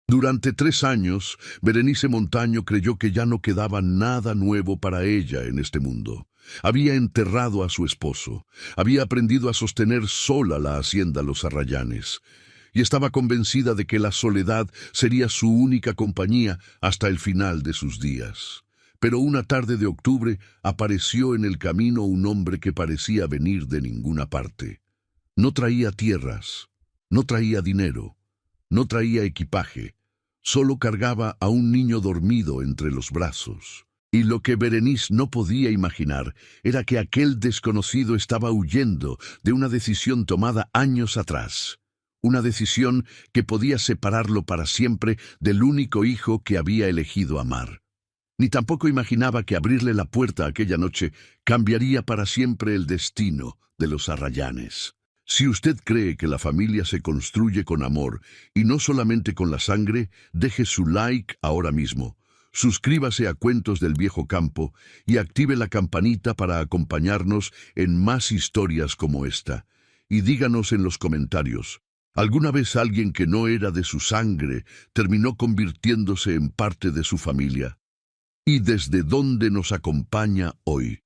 Durante 3 años, Berenice Montaño creyó que ya no quedaba nada nuevo para ella en este mundo. Había enterrado a su esposo, había aprendido a sostener sola la hacienda Los Arrayanes, y estaba convencida de que la soledad sería su única compañía hasta el final de sus días. Pero una tarde de octubre apareció en el camino un hombre que parecía venir de ninguna parte. No traía tierras, no traía dinero, no traía equipaje, solo cargaba a un niño dormido entre los brazos. Y lo que Berenice no podía imaginar era que aquel desconocido estaba huyendo de una decisión tomada años atrás. Una decisión que podía separarlo para siempre del único hijo que había elegido amar. Ni tampoco imaginaba que abrirle la puerta aquella noche cambiaría para siempre el destino de los Arrayanes. Si usted cree que la familia se construye con amor y no solamente con la sangre, deje su like ahora mismo. Suscríbase a Cuentos del Viejo Campo y active la campanita para acompañarnos en más historias como esta. Y díganos en los comentarios, ¿alguna vez alguien que no era de su sangre terminó convirtiéndose en parte de su familia? ¿Y desde dónde nos acompaña hoy?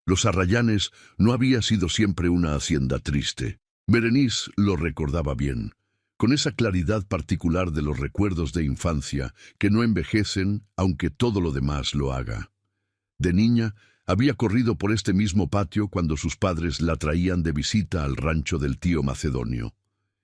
Los Arrayanes no había sido siempre una hacienda triste. Berenice lo recordaba bien, con esa claridad particular de los recuerdos de infancia que no envejecen aunque todo lo demás lo haga. De niña, había corrido por este mismo patio cuando sus padres la traían de visita al rancho del tío Macedonio.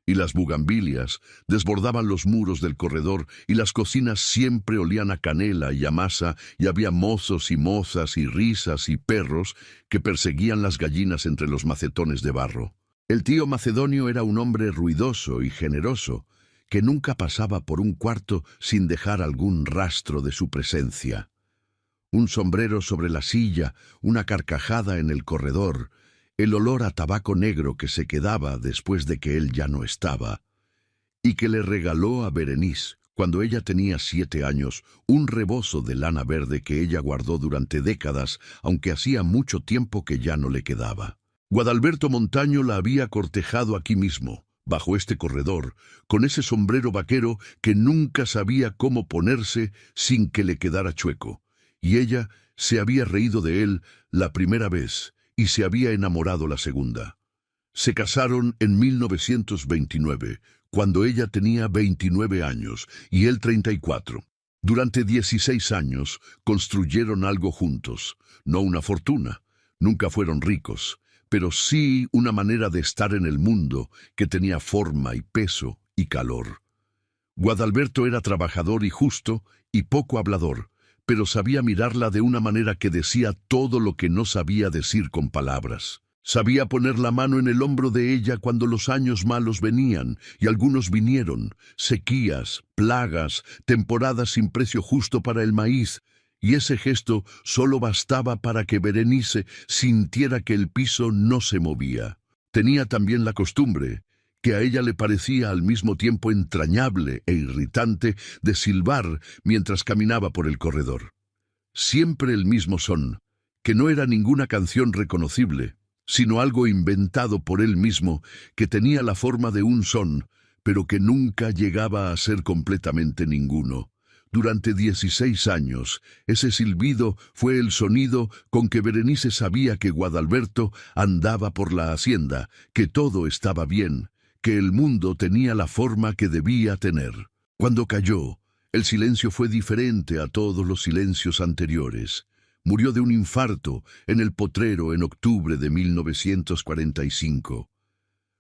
Y las bugambilias desbordaban los muros del corredor y las cocinas siempre olían a canela y a masa y había mozos y mozas y risas y perros que perseguían las gallinas entre los macetones de barro. El tío Macedonio era un hombre ruidoso y generoso que nunca pasaba por un cuarto sin dejar algún rastro de su presencia. Un sombrero sobre la silla, una carcajada en el corredor, el olor a tabaco negro que se quedaba después de que él ya no estaba, y que le regaló a Berenice, cuando ella tenía 7 años, un rebozo de lana verde que ella guardó durante décadas, aunque hacía mucho tiempo que ya no le quedaba. Guadalberto Montaño la había cortejado aquí mismo, bajo este corredor, con ese sombrero vaquero que nunca sabía cómo ponerse sin que le quedara chueco, y ella se había reído de él la primera vez, y se había enamorado la segunda. Se casaron en 1929, cuando ella tenía 29 años y él 34. Durante 16 años construyeron algo juntos, no una fortuna, nunca fueron ricos, pero sí una manera de estar en el mundo que tenía forma y peso y calor. Guadalberto era trabajador y justo y poco hablador, pero sabía mirarla de una manera que decía todo lo que no sabía decir con palabras. Sabía poner la mano en el hombro de ella cuando los años malos venían, y algunos vinieron, sequías, plagas, temporadas sin precio justo para el maíz, y ese gesto solo bastaba para que Berenice sintiera que el piso no se movía. Tenía también la costumbre, que a ella le parecía al mismo tiempo entrañable e irritante, de silbar mientras caminaba por el corredor. Siempre el mismo son, que no era ninguna canción reconocible, sino algo inventado por él mismo, que tenía la forma de un son, pero que nunca llegaba a ser completamente ninguno. Durante 16 años, ese silbido fue el sonido con que Berenice sabía que Guadalberto andaba por la hacienda, que todo estaba bien, que el mundo tenía la forma que debía tener. Cuando cayó, el silencio fue diferente a todos los silencios anteriores. Murió de un infarto en el potrero en octubre de 1945.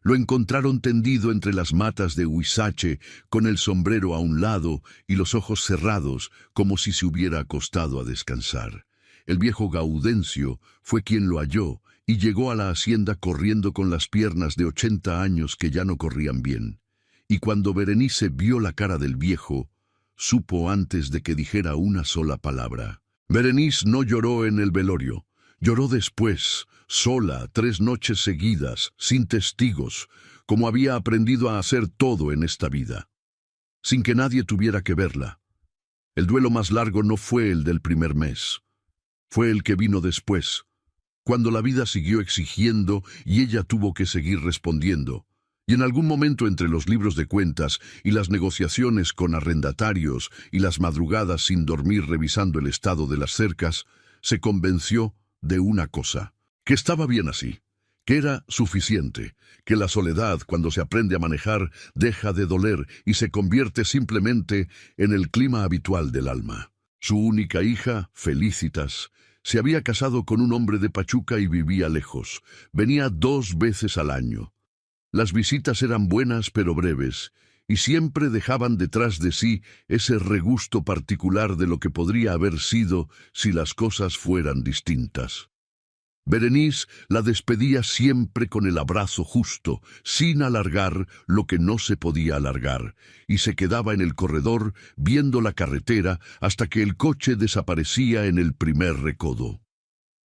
Lo encontraron tendido entre las matas de huizache, con el sombrero a un lado y los ojos cerrados, como si se hubiera acostado a descansar. El viejo Gaudencio fue quien lo halló y llegó a la hacienda corriendo con las piernas de 80 años que ya no corrían bien. Y cuando Berenice vio la cara del viejo, supo antes de que dijera una sola palabra. Berenice no lloró en el velorio, lloró después, sola, 3 noches seguidas, sin testigos, como había aprendido a hacer todo en esta vida, sin que nadie tuviera que verla. El duelo más largo no fue el del primer mes, fue el que vino después, cuando la vida siguió exigiendo y ella tuvo que seguir respondiendo, Y en algún momento entre los libros de cuentas y las negociaciones con arrendatarios y las madrugadas sin dormir revisando el estado de las cercas, se convenció de una cosa, que estaba bien así, que era suficiente, que la soledad, cuando se aprende a manejar, deja de doler y se convierte simplemente en el clima habitual del alma. Su única hija, Felicitas, se había casado con un hombre de Pachuca y vivía lejos. Venía 2 veces al año. Las visitas eran buenas pero breves, y siempre dejaban detrás de sí ese regusto particular de lo que podría haber sido si las cosas fueran distintas. Berenice la despedía siempre con el abrazo justo, sin alargar lo que no se podía alargar, y se quedaba en el corredor viendo la carretera hasta que el coche desaparecía en el primer recodo.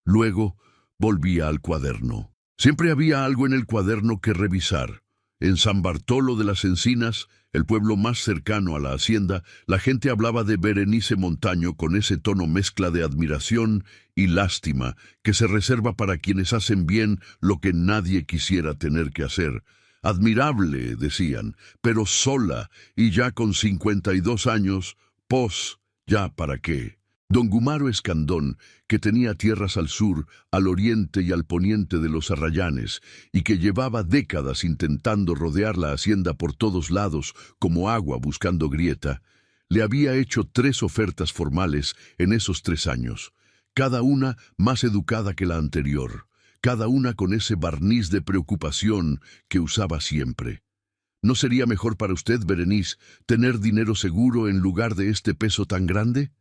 Luego volvía al cuaderno. Siempre había algo en el cuaderno que revisar. En San Bartolo de las Encinas, el pueblo más cercano a la hacienda, la gente hablaba de Berenice Montaño con ese tono mezcla de admiración y lástima que se reserva para quienes hacen bien lo que nadie quisiera tener que hacer. Admirable, decían, pero sola y ya con 52 años, pues, ¿ya para qué? Don Gumaro Escandón, que tenía tierras al sur, al oriente y al poniente de los Arrayanes, y que llevaba décadas intentando rodear la hacienda por todos lados, como agua buscando grieta, le había hecho 3 ofertas formales en esos 3 años, cada una más educada que la anterior, cada una con ese barniz de preocupación que usaba siempre. ¿No sería mejor para usted, Berenice, tener dinero seguro en lugar de este peso tan grande?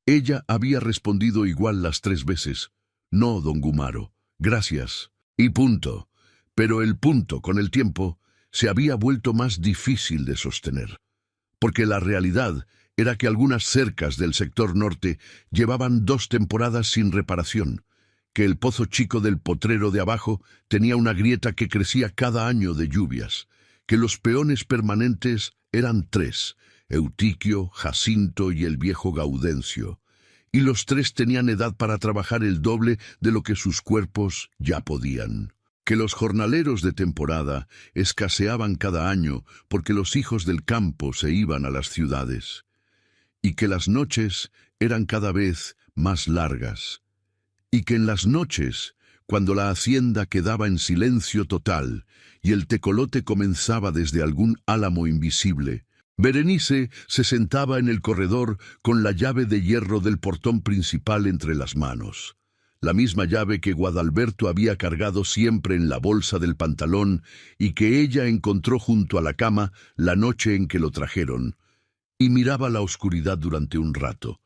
Ella había respondido igual las 3 veces. No, don Gumaro, gracias. Y punto. Pero el punto, con el tiempo, se había vuelto más difícil de sostener. Porque la realidad era que algunas cercas del sector norte llevaban 2 temporadas sin reparación, que el pozo chico del potrero de abajo tenía una grieta que crecía cada año de lluvias, que los peones permanentes eran 3, Eutiquio, Jacinto y el viejo Gaudencio, y los 3 tenían edad para trabajar el doble de lo que sus cuerpos ya podían. Que los jornaleros de temporada escaseaban cada año porque los hijos del campo se iban a las ciudades, y que las noches eran cada vez más largas, y que en las noches, cuando la hacienda quedaba en silencio total y el tecolote comenzaba desde algún álamo invisible, Berenice se sentaba en el corredor con la llave de hierro del portón principal entre las manos, la misma llave que Guadalberto había cargado siempre en la bolsa del pantalón y que ella encontró junto a la cama la noche en que lo trajeron, y miraba la oscuridad durante un rato,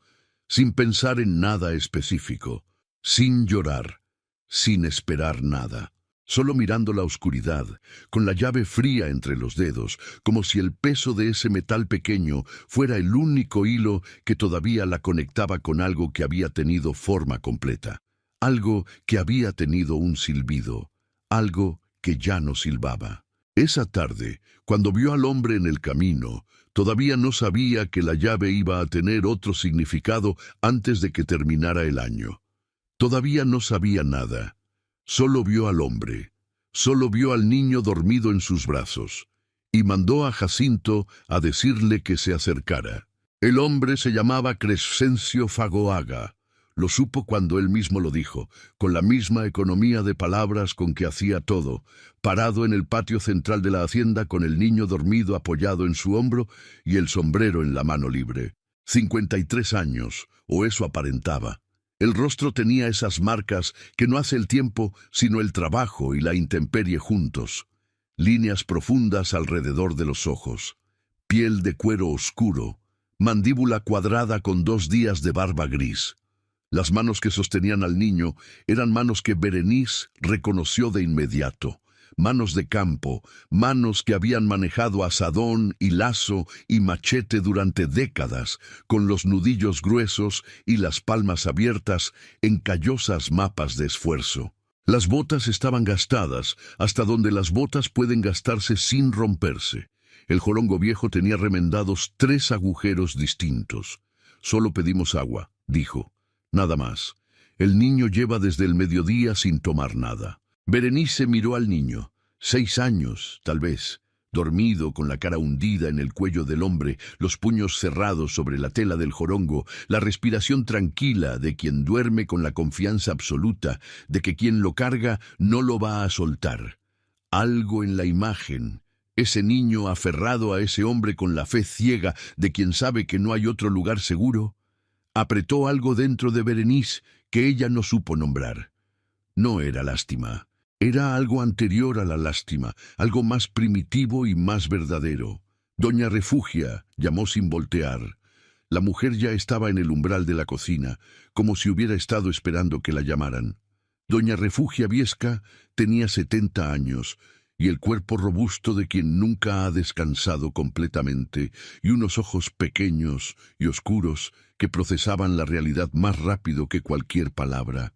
sin pensar en nada específico, sin llorar, sin esperar nada. Solo mirando la oscuridad, con la llave fría entre los dedos, como si el peso de ese metal pequeño fuera el único hilo que todavía la conectaba con algo que había tenido forma completa, algo que había tenido un silbido, algo que ya no silbaba. Esa tarde, cuando vio al hombre en el camino, todavía no sabía que la llave iba a tener otro significado antes de que terminara el año. Todavía no sabía nada. Solo vio al hombre, solo vio al niño dormido en sus brazos, y mandó a Jacinto a decirle que se acercara. El hombre se llamaba Crescencio Fagoaga. Lo supo cuando él mismo lo dijo, con la misma economía de palabras con que hacía todo, parado en el patio central de la hacienda con el niño dormido apoyado en su hombro y el sombrero en la mano libre. 53 años, o eso aparentaba. El rostro tenía esas marcas que no hace el tiempo, sino el trabajo y la intemperie juntos. Líneas profundas alrededor de los ojos, piel de cuero oscuro, mandíbula cuadrada con 2 días de barba gris. Las manos que sostenían al niño eran manos que Berenice reconoció de inmediato. Manos de campo, manos que habían manejado asadón y lazo y machete durante décadas, con los nudillos gruesos y las palmas abiertas en callosas mapas de esfuerzo. Las botas estaban gastadas, hasta donde las botas pueden gastarse sin romperse. El jorongo viejo tenía remendados 3 agujeros distintos. «Solo pedimos agua», dijo. «Nada más. El niño lleva desde el mediodía sin tomar nada». Berenice miró al niño. 6 años, tal vez, dormido con la cara hundida en el cuello del hombre, los puños cerrados sobre la tela del jorongo, la respiración tranquila de quien duerme con la confianza absoluta de que quien lo carga no lo va a soltar. Algo en la imagen, ese niño aferrado a ese hombre con la fe ciega de quien sabe que no hay otro lugar seguro, apretó algo dentro de Berenice que ella no supo nombrar. No era lástima. Era algo anterior a la lástima, algo más primitivo y más verdadero. Doña Refugia llamó sin voltear. La mujer ya estaba en el umbral de la cocina, como si hubiera estado esperando que la llamaran. Doña Refugia Viesca tenía 70 años, y el cuerpo robusto de quien nunca ha descansado completamente, y unos ojos pequeños y oscuros que procesaban la realidad más rápido que cualquier palabra.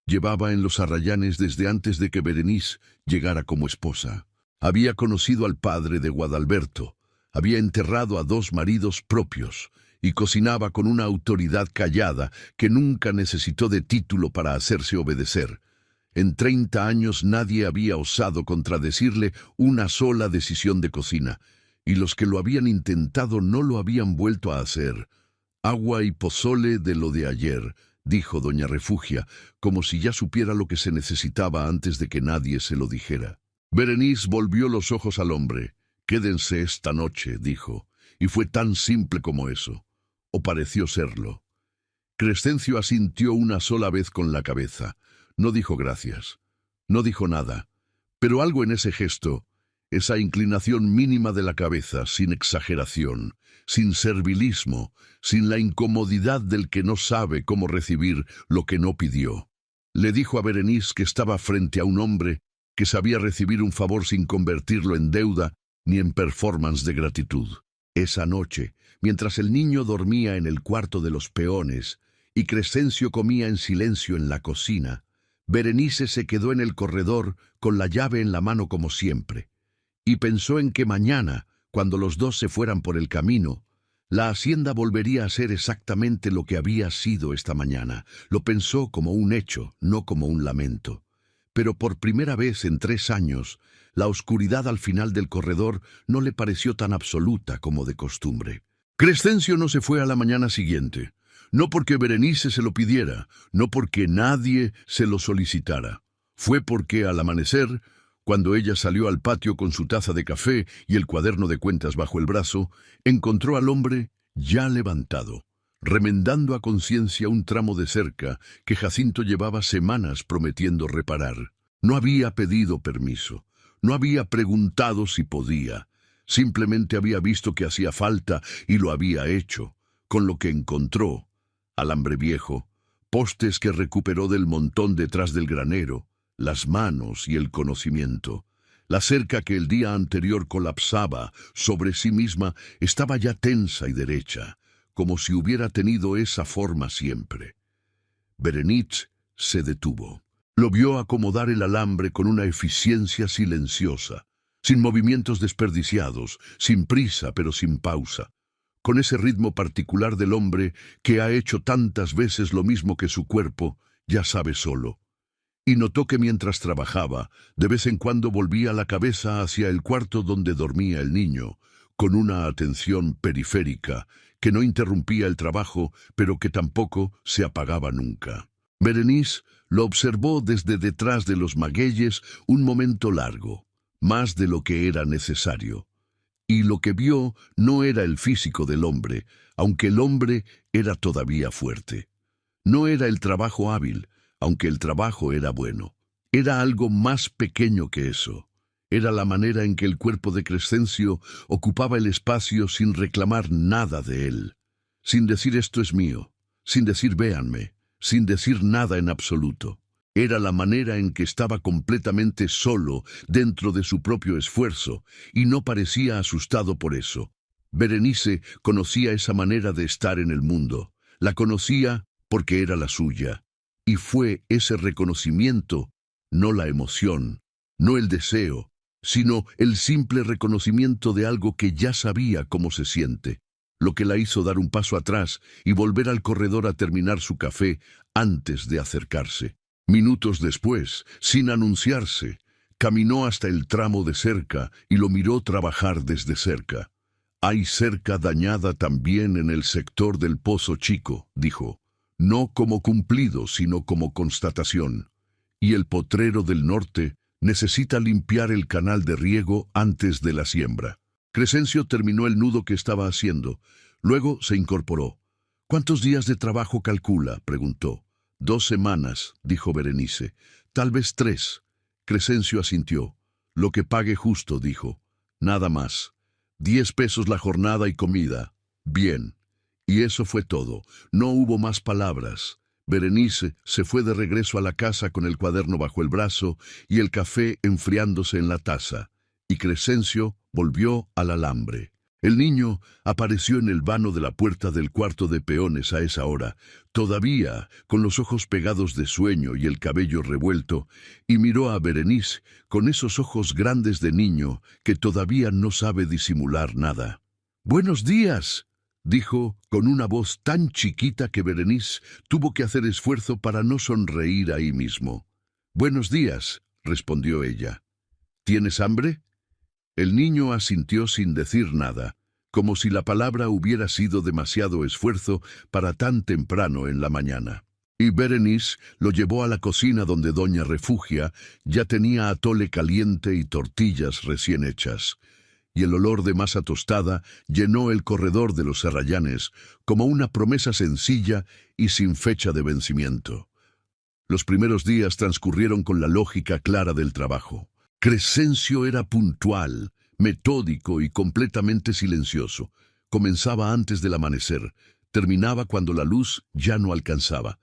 Llevaba en los arrayanes desde antes de que Berenice llegara como esposa. Había conocido al padre de Guadalberto, había enterrado a 2 maridos propios y cocinaba con una autoridad callada que nunca necesitó de título para hacerse obedecer. En 30 años nadie había osado contradecirle una sola decisión de cocina, y los que lo habían intentado no lo habían vuelto a hacer. Agua y pozole de lo de ayer, dijo doña Refugia, como si ya supiera lo que se necesitaba antes de que nadie se lo dijera. Berenice volvió los ojos al hombre. «Quédense esta noche», dijo, y fue tan simple como eso. O pareció serlo. Crescencio asintió una sola vez con la cabeza. No dijo gracias. No dijo nada. Pero algo en ese gesto, esa inclinación mínima de la cabeza, sin exageración, sin servilismo, sin la incomodidad del que no sabe cómo recibir lo que no pidió. Le dijo a Berenice que estaba frente a un hombre que sabía recibir un favor sin convertirlo en deuda ni en performance de gratitud. Esa noche, mientras el niño dormía en el cuarto de los peones y Crescencio comía en silencio en la cocina, Berenice se quedó en el corredor con la llave en la mano como siempre, y pensó en que mañana, cuando los dos se fueran por el camino, la hacienda volvería a ser exactamente lo que había sido esta mañana. Lo pensó como un hecho, no como un lamento. Pero por primera vez en 3 años, la oscuridad al final del corredor no le pareció tan absoluta como de costumbre. Crescencio no se fue a la mañana siguiente, no porque Berenice se lo pidiera, no porque nadie se lo solicitara. Fue porque al amanecer, cuando ella salió al patio con su taza de café y el cuaderno de cuentas bajo el brazo, encontró al hombre ya levantado, remendando a conciencia un tramo de cerca que Jacinto llevaba semanas prometiendo reparar. No había pedido permiso, no había preguntado si podía, simplemente había visto que hacía falta y lo había hecho, con lo que encontró: alambre viejo, postes que recuperó del montón detrás del granero, las manos y el conocimiento. La cerca que el día anterior colapsaba sobre sí misma estaba ya tensa y derecha, como si hubiera tenido esa forma siempre. Berenice se detuvo. Lo vio acomodar el alambre con una eficiencia silenciosa, sin movimientos desperdiciados, sin prisa pero sin pausa, con ese ritmo particular del hombre que ha hecho tantas veces lo mismo que su cuerpo ya sabe solo. Y notó que mientras trabajaba, de vez en cuando volvía la cabeza hacia el cuarto donde dormía el niño, con una atención periférica que no interrumpía el trabajo, pero que tampoco se apagaba nunca. Berenice lo observó desde detrás de los magueyes un momento largo, más de lo que era necesario. Y lo que vio no era el físico del hombre, aunque el hombre era todavía fuerte. No era el trabajo hábil, aunque el trabajo era bueno. Era algo más pequeño que eso. Era la manera en que el cuerpo de Crescencio ocupaba el espacio sin reclamar nada de él, sin decir esto es mío, sin decir véanme, sin decir nada en absoluto. Era la manera en que estaba completamente solo dentro de su propio esfuerzo y no parecía asustado por eso. Berenice conocía esa manera de estar en el mundo. La conocía porque era la suya. Y fue ese reconocimiento, no la emoción, no el deseo, sino el simple reconocimiento de algo que ya sabía cómo se siente, lo que la hizo dar un paso atrás y volver al corredor a terminar su café antes de acercarse. Minutos después, sin anunciarse, Caminó hasta el tramo de cerca y lo miró trabajar desde cerca. Hay cerca dañada también en el sector del Pozo Chico, dijo, no como cumplido, sino como constatación. Y el potrero del norte necesita limpiar el canal de riego antes de la siembra. Crescencio terminó el nudo que estaba haciendo. Luego se incorporó. ¿Cuántos días de trabajo calcula?, preguntó. 2 semanas, dijo Berenice. Tal vez 3. Crescencio asintió. Lo que pague justo, dijo. Nada más. 10 pesos la jornada y comida. Bien. Y eso fue todo. No hubo más palabras. Berenice se fue de regreso a la casa con el cuaderno bajo el brazo y el café enfriándose en la taza. Y Crescencio volvió al alambre. El niño apareció en el vano de la puerta del cuarto de peones a esa hora, todavía con los ojos pegados de sueño y el cabello revuelto, y miró a Berenice con esos ojos grandes de niño que todavía no sabe disimular nada. «Buenos días», dijo con una voz tan chiquita que Berenice tuvo que hacer esfuerzo para no sonreír ahí mismo. «Buenos días», respondió ella. «¿Tienes hambre?» El niño asintió sin decir nada, como si la palabra hubiera sido demasiado esfuerzo para tan temprano en la mañana. Y Berenice lo llevó a la cocina donde doña Refugia ya tenía atole caliente y tortillas recién hechas. Y el olor de masa tostada llenó el corredor de los Serrallanes como una promesa sencilla y sin fecha de vencimiento. Los primeros días transcurrieron con la lógica clara del trabajo. Crescencio era puntual, metódico y completamente silencioso. Comenzaba antes del amanecer, terminaba cuando la luz ya no alcanzaba.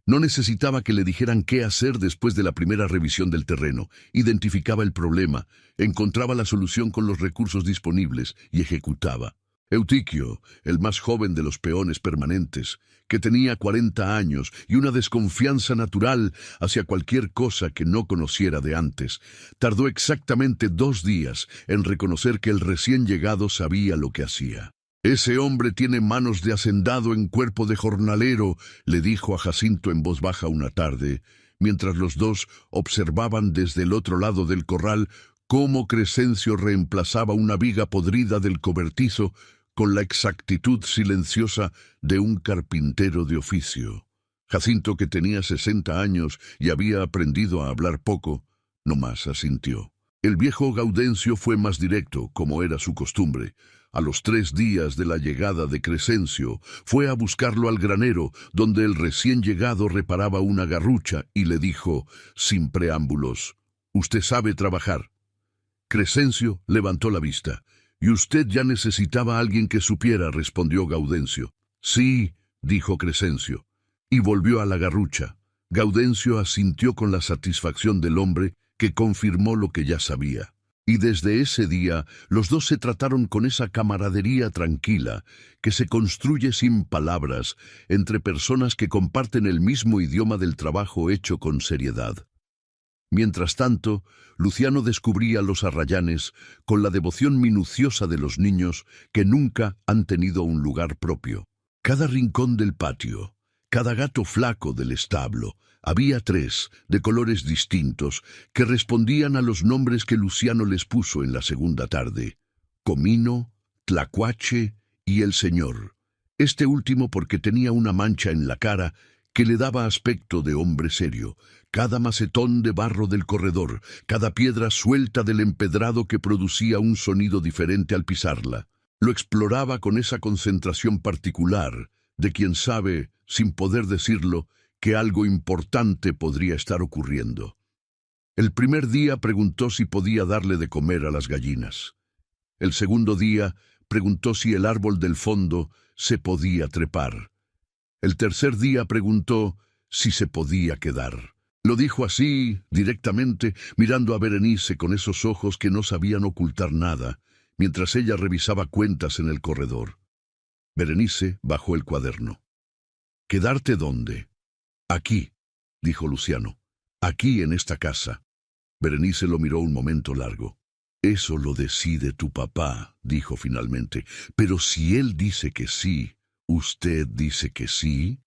No necesitaba que le dijeran qué hacer después de la primera revisión del terreno. Identificaba el problema, encontraba la solución con los recursos disponibles y ejecutaba. Eutiquio, el más joven de los peones permanentes, que tenía 40 años y una desconfianza natural hacia cualquier cosa que no conociera de antes, tardó exactamente 2 días en reconocer que el recién llegado sabía lo que hacía. «Ese hombre tiene manos de hacendado en cuerpo de jornalero», le dijo a Jacinto en voz baja una tarde, mientras los dos observaban desde el otro lado del corral cómo Crescencio reemplazaba una viga podrida del cobertizo con la exactitud silenciosa de un carpintero de oficio. Jacinto, que tenía 60 años y había aprendido a hablar poco, nomás asintió. El viejo Gaudencio fue más directo, como era su costumbre. A los 3 días de la llegada de Crescencio, fue a buscarlo al granero, donde el recién llegado reparaba una garrucha, y le dijo, sin preámbulos, «Usted sabe trabajar». Crescencio levantó la vista. «¿Y usted ya necesitaba a alguien que supiera?», respondió Gaudencio. «Sí», dijo Crescencio, y volvió a la garrucha. Gaudencio asintió con la satisfacción del hombre que confirmó lo que ya sabía. Y desde ese día los dos se trataron con esa camaradería tranquila que se construye sin palabras entre personas que comparten el mismo idioma del trabajo hecho con seriedad. Mientras tanto, Luciano descubría los arrayanes con la devoción minuciosa de los niños que nunca han tenido un lugar propio. Cada rincón del patio, cada gato flaco del establo, había 3, de colores distintos, que respondían a los nombres que Luciano les puso en la segunda tarde: Comino, Tlacuache y El Señor. Este último porque tenía una mancha en la cara que le daba aspecto de hombre serio. Cada macetón de barro del corredor, cada piedra suelta del empedrado que producía un sonido diferente al pisarla. Lo exploraba con esa concentración particular de quien sabe, sin poder decirlo, que algo importante podría estar ocurriendo. El primer día preguntó si podía darle de comer a las gallinas. El segundo día preguntó si el árbol del fondo se podía trepar. El tercer día preguntó si se podía quedar. Lo dijo así, directamente, mirando a Berenice con esos ojos que no sabían ocultar nada, mientras ella revisaba cuentas en el corredor. Berenice bajó el cuaderno. «¿Quedarte dónde?» «Aquí», dijo Luciano. «Aquí en esta casa». Berenice lo miró un momento largo. «Eso lo decide tu papá», dijo finalmente. «Pero si él dice que sí, ¿usted dice que sí?»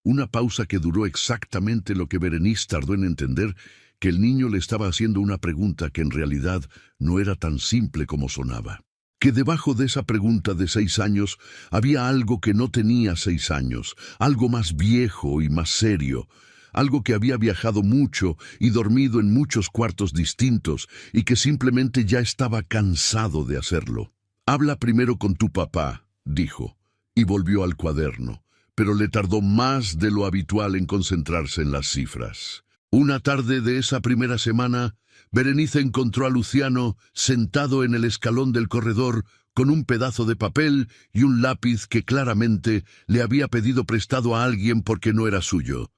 Una pausa que duró exactamente lo que Berenice tardó en entender que el niño le estaba haciendo una pregunta que en realidad no era tan simple como sonaba. Que debajo de esa pregunta de 6 años había algo que no tenía 6 años, algo más viejo y más serio, algo que había viajado mucho y dormido en muchos cuartos distintos y que simplemente ya estaba cansado de hacerlo. «Habla primero con tu papá», dijo, y volvió al cuaderno, pero le tardó más de lo habitual en concentrarse en las cifras. Una tarde de esa primera semana, Berenice encontró a Luciano sentado en el escalón del corredor con un pedazo de papel y un lápiz que claramente le había pedido prestado a alguien porque no era suyo.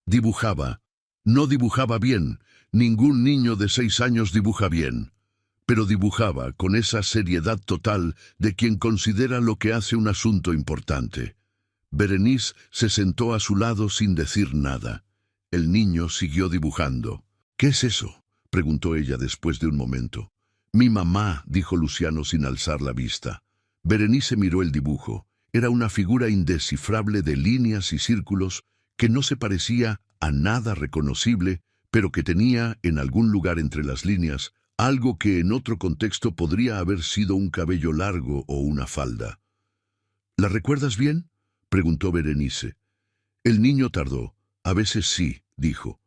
Dibujaba. No dibujaba bien. Ningún niño de 6 años dibuja bien. Pero dibujaba con esa seriedad total de quien considera lo que hace un asunto importante. Berenice se sentó a su lado sin decir nada. El niño siguió dibujando. «¿Qué es eso?», preguntó ella después de un momento. «Mi mamá», dijo Luciano sin alzar la vista. Berenice miró el dibujo. Era una figura indescifrable de líneas y círculos que no se parecía a nada reconocible, pero que tenía, en algún lugar entre las líneas, algo que en otro contexto podría haber sido un cabello largo o una falda. «¿La recuerdas bien?», preguntó Berenice. El niño tardó. «A veces sí», dijo.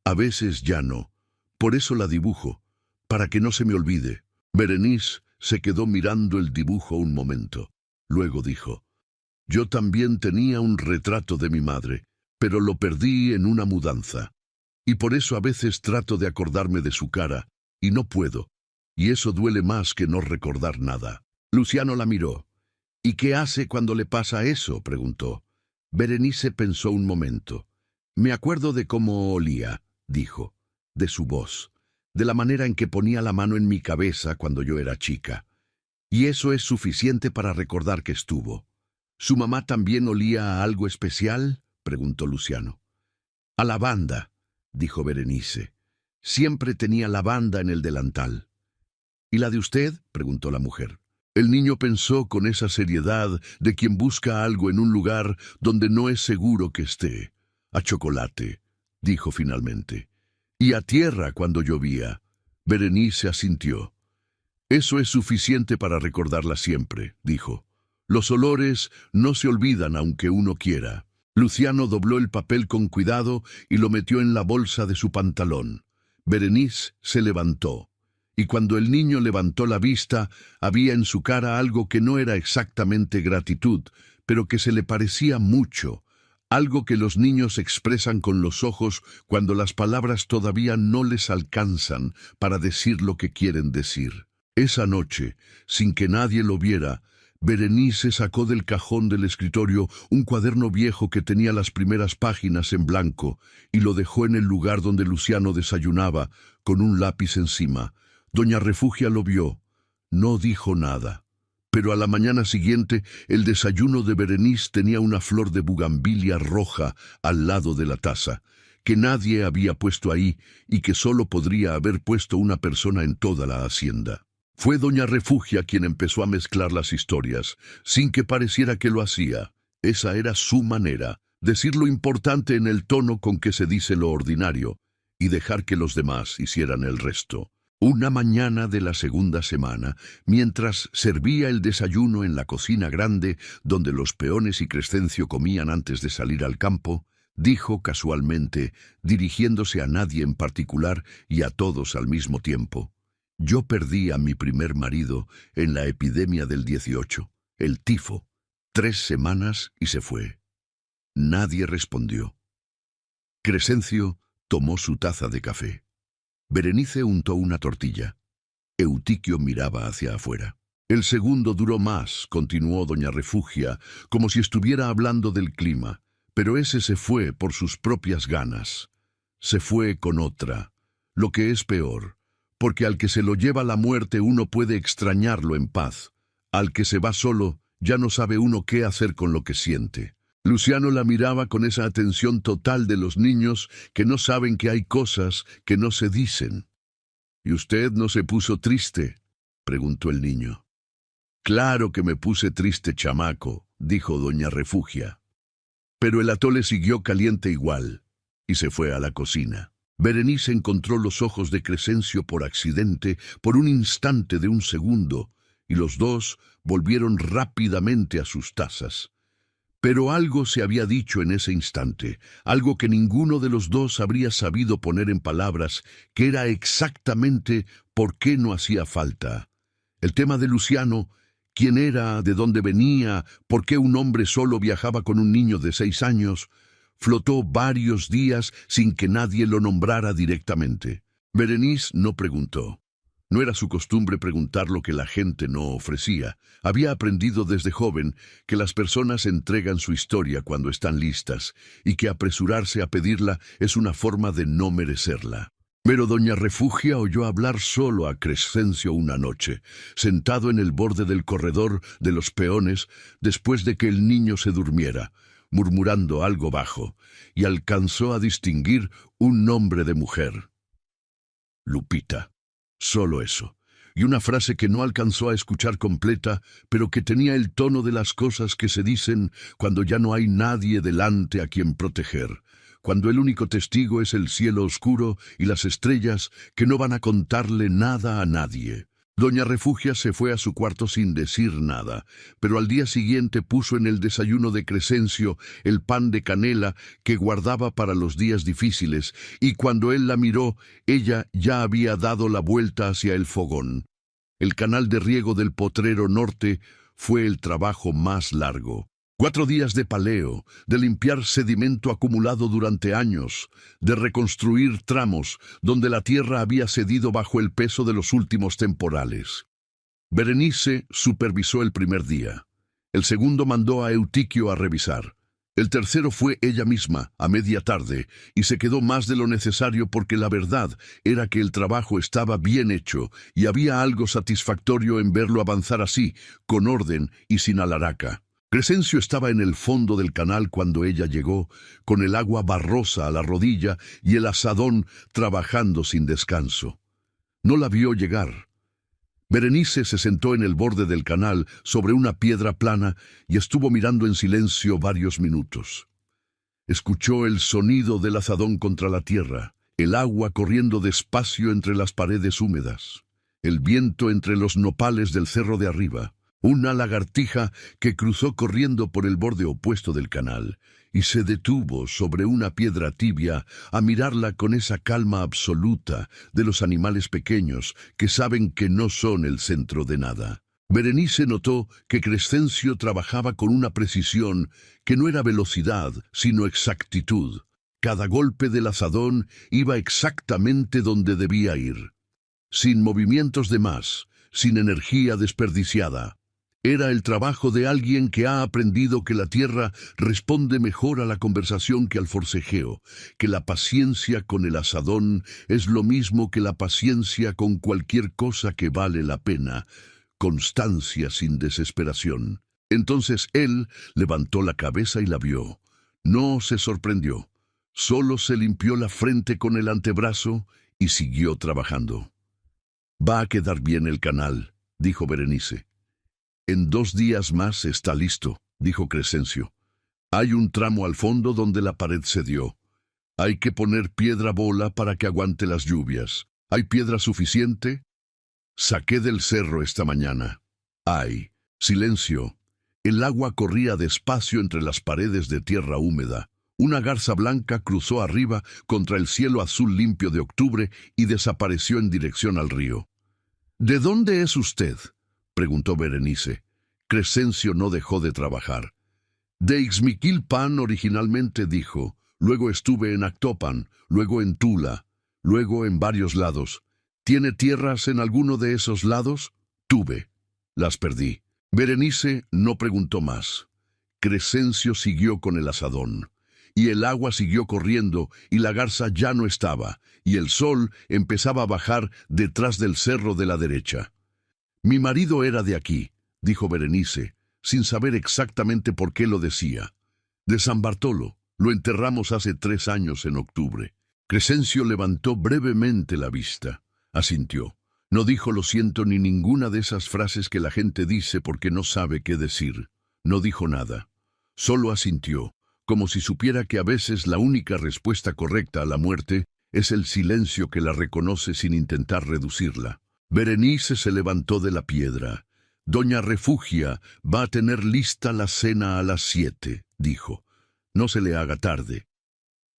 «A veces ya no. Por eso la dibujo, para que no se me olvide». Berenice se quedó mirando el dibujo un momento. Luego dijo: «Yo también tenía un retrato de mi madre, pero lo perdí en una mudanza. Y por eso a veces trato de acordarme de su cara, y no puedo. Y eso duele más que no recordar nada». Luciano la miró. «¿Y qué hace cuando le pasa eso?», preguntó. Berenice pensó un momento. «Me acuerdo de cómo olía», dijo, «de su voz, de la manera en que ponía la mano en mi cabeza cuando yo era chica. Y eso es suficiente para recordar que estuvo». «¿Su mamá también olía a algo especial?», preguntó Luciano. «A lavanda», dijo Berenice. «Siempre tenía lavanda en el delantal». «¿Y la de usted?», preguntó la mujer. El niño pensó con esa seriedad de quien busca algo en un lugar donde no es seguro que esté. «A chocolate», dijo finalmente. «Y a tierra cuando llovía». Berenice asintió. «Eso es suficiente para recordarla siempre», dijo. «Los olores no se olvidan aunque uno quiera». Luciano dobló el papel con cuidado y lo metió en la bolsa de su pantalón. Berenice se levantó. Y cuando el niño levantó la vista, había en su cara algo que no era exactamente gratitud, pero que se le parecía mucho, algo que los niños expresan con los ojos cuando las palabras todavía no les alcanzan para decir lo que quieren decir. Esa noche, sin que nadie lo viera, Berenice sacó del cajón del escritorio un cuaderno viejo que tenía las primeras páginas en blanco y lo dejó en el lugar donde Luciano desayunaba, con un lápiz encima. Doña Refugia lo vio. No dijo nada. Pero a la mañana siguiente, el desayuno de Berenice tenía una flor de bugambilia roja al lado de la taza, que nadie había puesto ahí y que solo podría haber puesto una persona en toda la hacienda. Fue doña Refugia quien empezó a mezclar las historias, sin que pareciera que lo hacía. Esa era su manera, decir lo importante en el tono con que se dice lo ordinario, y dejar que los demás hicieran el resto. Una mañana de la segunda semana, mientras servía el desayuno en la cocina grande donde los peones y Crescencio comían antes de salir al campo, dijo casualmente, dirigiéndose a nadie en particular y a todos al mismo tiempo: «Yo perdí a mi primer marido en la epidemia del 18, el tifo. 3 semanas y se fue». Nadie respondió. Crescencio tomó su taza de café. Berenice untó una tortilla. Eutiquio miraba hacia afuera. «El segundo duró más», continuó doña Refugia, como si estuviera hablando del clima, «pero ese se fue por sus propias ganas. Se fue con otra, lo que es peor, porque al que se lo lleva la muerte uno puede extrañarlo en paz. Al que se va solo, ya no sabe uno qué hacer con lo que siente». Luciano la miraba con esa atención total de los niños que no saben que hay cosas que no se dicen. «¿Y usted no se puso triste?», preguntó el niño. «Claro que me puse triste, chamaco», dijo doña Refugia. Pero el atole siguió caliente igual, y se fue a la cocina. Berenice encontró los ojos de Crescencio por accidente, por un instante de un segundo, y los dos volvieron rápidamente a sus tazas. Pero algo se había dicho en ese instante, algo que ninguno de los dos habría sabido poner en palabras, que era exactamente por qué no hacía falta. El tema de Luciano, quién era, de dónde venía, por qué un hombre solo viajaba con un niño de 6 años, flotó varios días sin que nadie lo nombrara directamente. Berenice no preguntó. No era su costumbre preguntar lo que la gente no ofrecía. Había aprendido desde joven que las personas entregan su historia cuando están listas y que apresurarse a pedirla es una forma de no merecerla. Pero doña Refugia oyó hablar solo a Crescencio una noche, sentado en el borde del corredor de los peones después de que el niño se durmiera, murmurando algo bajo, y alcanzó a distinguir un nombre de mujer. Lupita. Solo eso, y una frase que no alcanzó a escuchar completa, pero que tenía el tono de las cosas que se dicen cuando ya no hay nadie delante a quien proteger, cuando el único testigo es el cielo oscuro y las estrellas que no van a contarle nada a nadie. Doña Refugia se fue a su cuarto sin decir nada, pero al día siguiente puso en el desayuno de Crescencio el pan de canela que guardaba para los días difíciles, y cuando él la miró, ella ya había dado la vuelta hacia el fogón. El canal de riego del potrero norte fue el trabajo más largo. 4 días de paleo, de limpiar sedimento acumulado durante años, de reconstruir tramos donde la tierra había cedido bajo el peso de los últimos temporales. Berenice supervisó el primer día. El segundo mandó a Eutiquio a revisar. El tercero fue ella misma, a media tarde, y se quedó más de lo necesario porque la verdad era que el trabajo estaba bien hecho y había algo satisfactorio en verlo avanzar así, con orden y sin alaraca. Crescencio estaba en el fondo del canal cuando ella llegó, con el agua barrosa a la rodilla y el azadón trabajando sin descanso. No la vio llegar. Berenice se sentó en el borde del canal sobre una piedra plana y estuvo mirando en silencio varios minutos. Escuchó el sonido del azadón contra la tierra, el agua corriendo despacio entre las paredes húmedas, el viento entre los nopales del cerro de arriba, una lagartija que cruzó corriendo por el borde opuesto del canal y se detuvo sobre una piedra tibia a mirarla con esa calma absoluta de los animales pequeños que saben que no son el centro de nada. Berenice notó que Crescencio trabajaba con una precisión que no era velocidad, sino exactitud. Cada golpe del azadón iba exactamente donde debía ir, sin movimientos de más, sin energía desperdiciada. Era el trabajo de alguien que ha aprendido que la tierra responde mejor a la conversación que al forcejeo, que la paciencia con el azadón es lo mismo que la paciencia con cualquier cosa que vale la pena, constancia sin desesperación. Entonces él levantó la cabeza y la vio. No se sorprendió, solo se limpió la frente con el antebrazo y siguió trabajando. «Va a quedar bien el canal», dijo Berenice. «En 2 días más está listo», dijo Crescencio. «Hay un tramo al fondo donde la pared cedió. Hay que poner piedra bola para que aguante las lluvias. ¿Hay piedra suficiente?» «Saqué del cerro esta mañana». «Hay». Silencio. El agua corría despacio entre las paredes de tierra húmeda. Una garza blanca cruzó arriba contra el cielo azul limpio de octubre y desapareció en dirección al río. «¿De dónde es usted?», preguntó Berenice. Crescencio no dejó de trabajar. «De Ixmiquilpan originalmente», dijo. «Luego estuve en Actopan, luego en Tula, luego en varios lados. ¿Tiene tierras en alguno de esos lados?» «Tuve. Las perdí». Berenice no preguntó más. Crescencio siguió con el azadón. Y el agua siguió corriendo, y la garza ya no estaba, y el sol empezaba a bajar detrás del cerro de la derecha. «Mi marido era de aquí», dijo Berenice, sin saber exactamente por qué lo decía. «De San Bartolo. Lo enterramos hace 3 años en octubre». Crescencio levantó brevemente la vista. Asintió. No dijo lo siento ni ninguna de esas frases que la gente dice porque no sabe qué decir. No dijo nada. Solo asintió, como si supiera que a veces la única respuesta correcta a la muerte es el silencio que la reconoce sin intentar reducirla. Berenice se levantó de la piedra. «Doña Refugia va a tener lista la cena a las 7», dijo. «No se le haga tarde».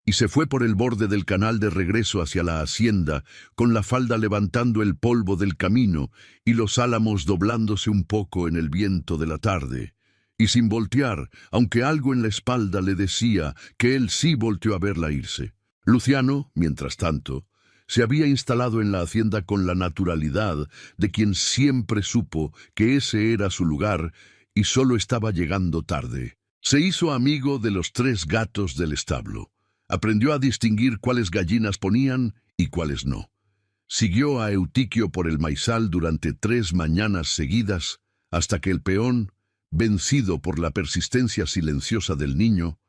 Y se fue por el borde del canal de regreso hacia la hacienda, con la falda levantando el polvo del camino y los álamos doblándose un poco en el viento de la tarde. Y sin voltear, aunque algo en la espalda le decía que él sí volteó a verla irse. Luciano, mientras tanto, se había instalado en la hacienda con la naturalidad de quien siempre supo que ese era su lugar y solo estaba llegando tarde. Se hizo amigo de los 3 gatos del establo. Aprendió a distinguir cuáles gallinas ponían y cuáles no. Siguió a Eutiquio por el maizal durante 3 mañanas seguidas, hasta que el peón, vencido por la persistencia silenciosa del niño,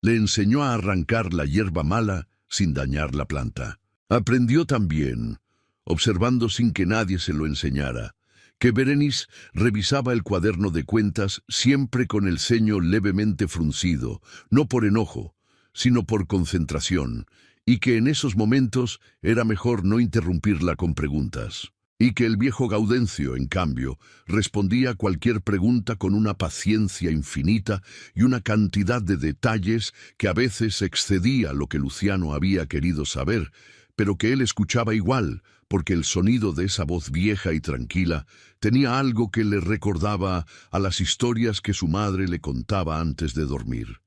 le enseñó a arrancar la hierba mala sin dañar la planta. Aprendió también, observando sin que nadie se lo enseñara, que Berenice revisaba el cuaderno de cuentas siempre con el ceño levemente fruncido, no por enojo, sino por concentración, y que en esos momentos era mejor no interrumpirla con preguntas. Y que el viejo Gaudencio, en cambio, respondía a cualquier pregunta con una paciencia infinita y una cantidad de detalles que a veces excedía lo que Luciano había querido saber, pero que él escuchaba igual, porque el sonido de esa voz vieja y tranquila tenía algo que le recordaba a las historias que su madre le contaba antes de dormir.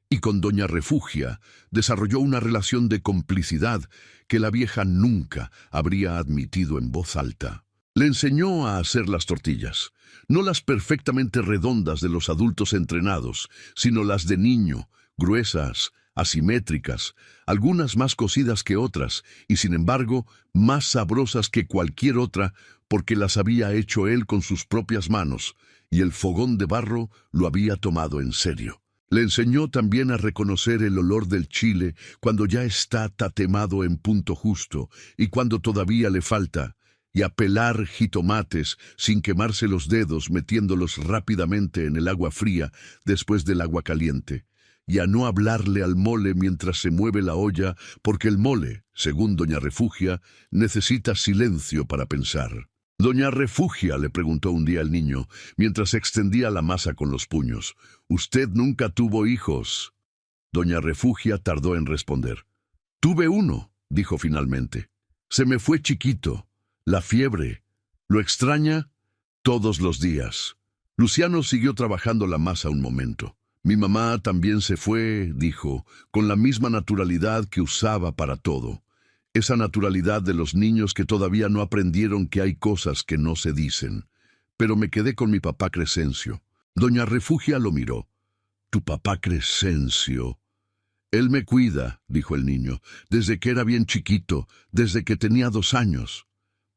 Y con doña Refugia desarrolló una relación de complicidad que la vieja nunca habría admitido en voz alta. Le enseñó a hacer las tortillas, no las perfectamente redondas de los adultos entrenados, sino las de niño, gruesas, asimétricas, algunas más cocidas que otras, y sin embargo más sabrosas que cualquier otra, porque las había hecho él con sus propias manos, y el fogón de barro lo había tomado en serio. Le enseñó también a reconocer el olor del chile cuando ya está tatemado en punto justo y cuando todavía le falta, y a pelar jitomates sin quemarse los dedos metiéndolos rápidamente en el agua fría después del agua caliente, y a no hablarle al mole mientras se mueve la olla, porque el mole, según doña Refugia, necesita silencio para pensar. «Doña Refugia», le preguntó un día el niño, mientras extendía la masa con los puños, «¿usted nunca tuvo hijos?» Doña Refugia tardó en responder. «Tuve uno», dijo finalmente. «Se me fue chiquito. La fiebre. ¿Lo extraña?» «Todos los días». Luciano siguió trabajando la masa un momento. «Mi mamá también se fue», dijo, con la misma naturalidad que usaba para todo. Esa naturalidad de los niños que todavía no aprendieron que hay cosas que no se dicen. Pero me quedé con mi papá Crescencio. Doña Refugia lo miró. «¿Tu papá Crescencio?» «Él me cuida», dijo el niño, «desde que era bien chiquito, desde que tenía 2 años».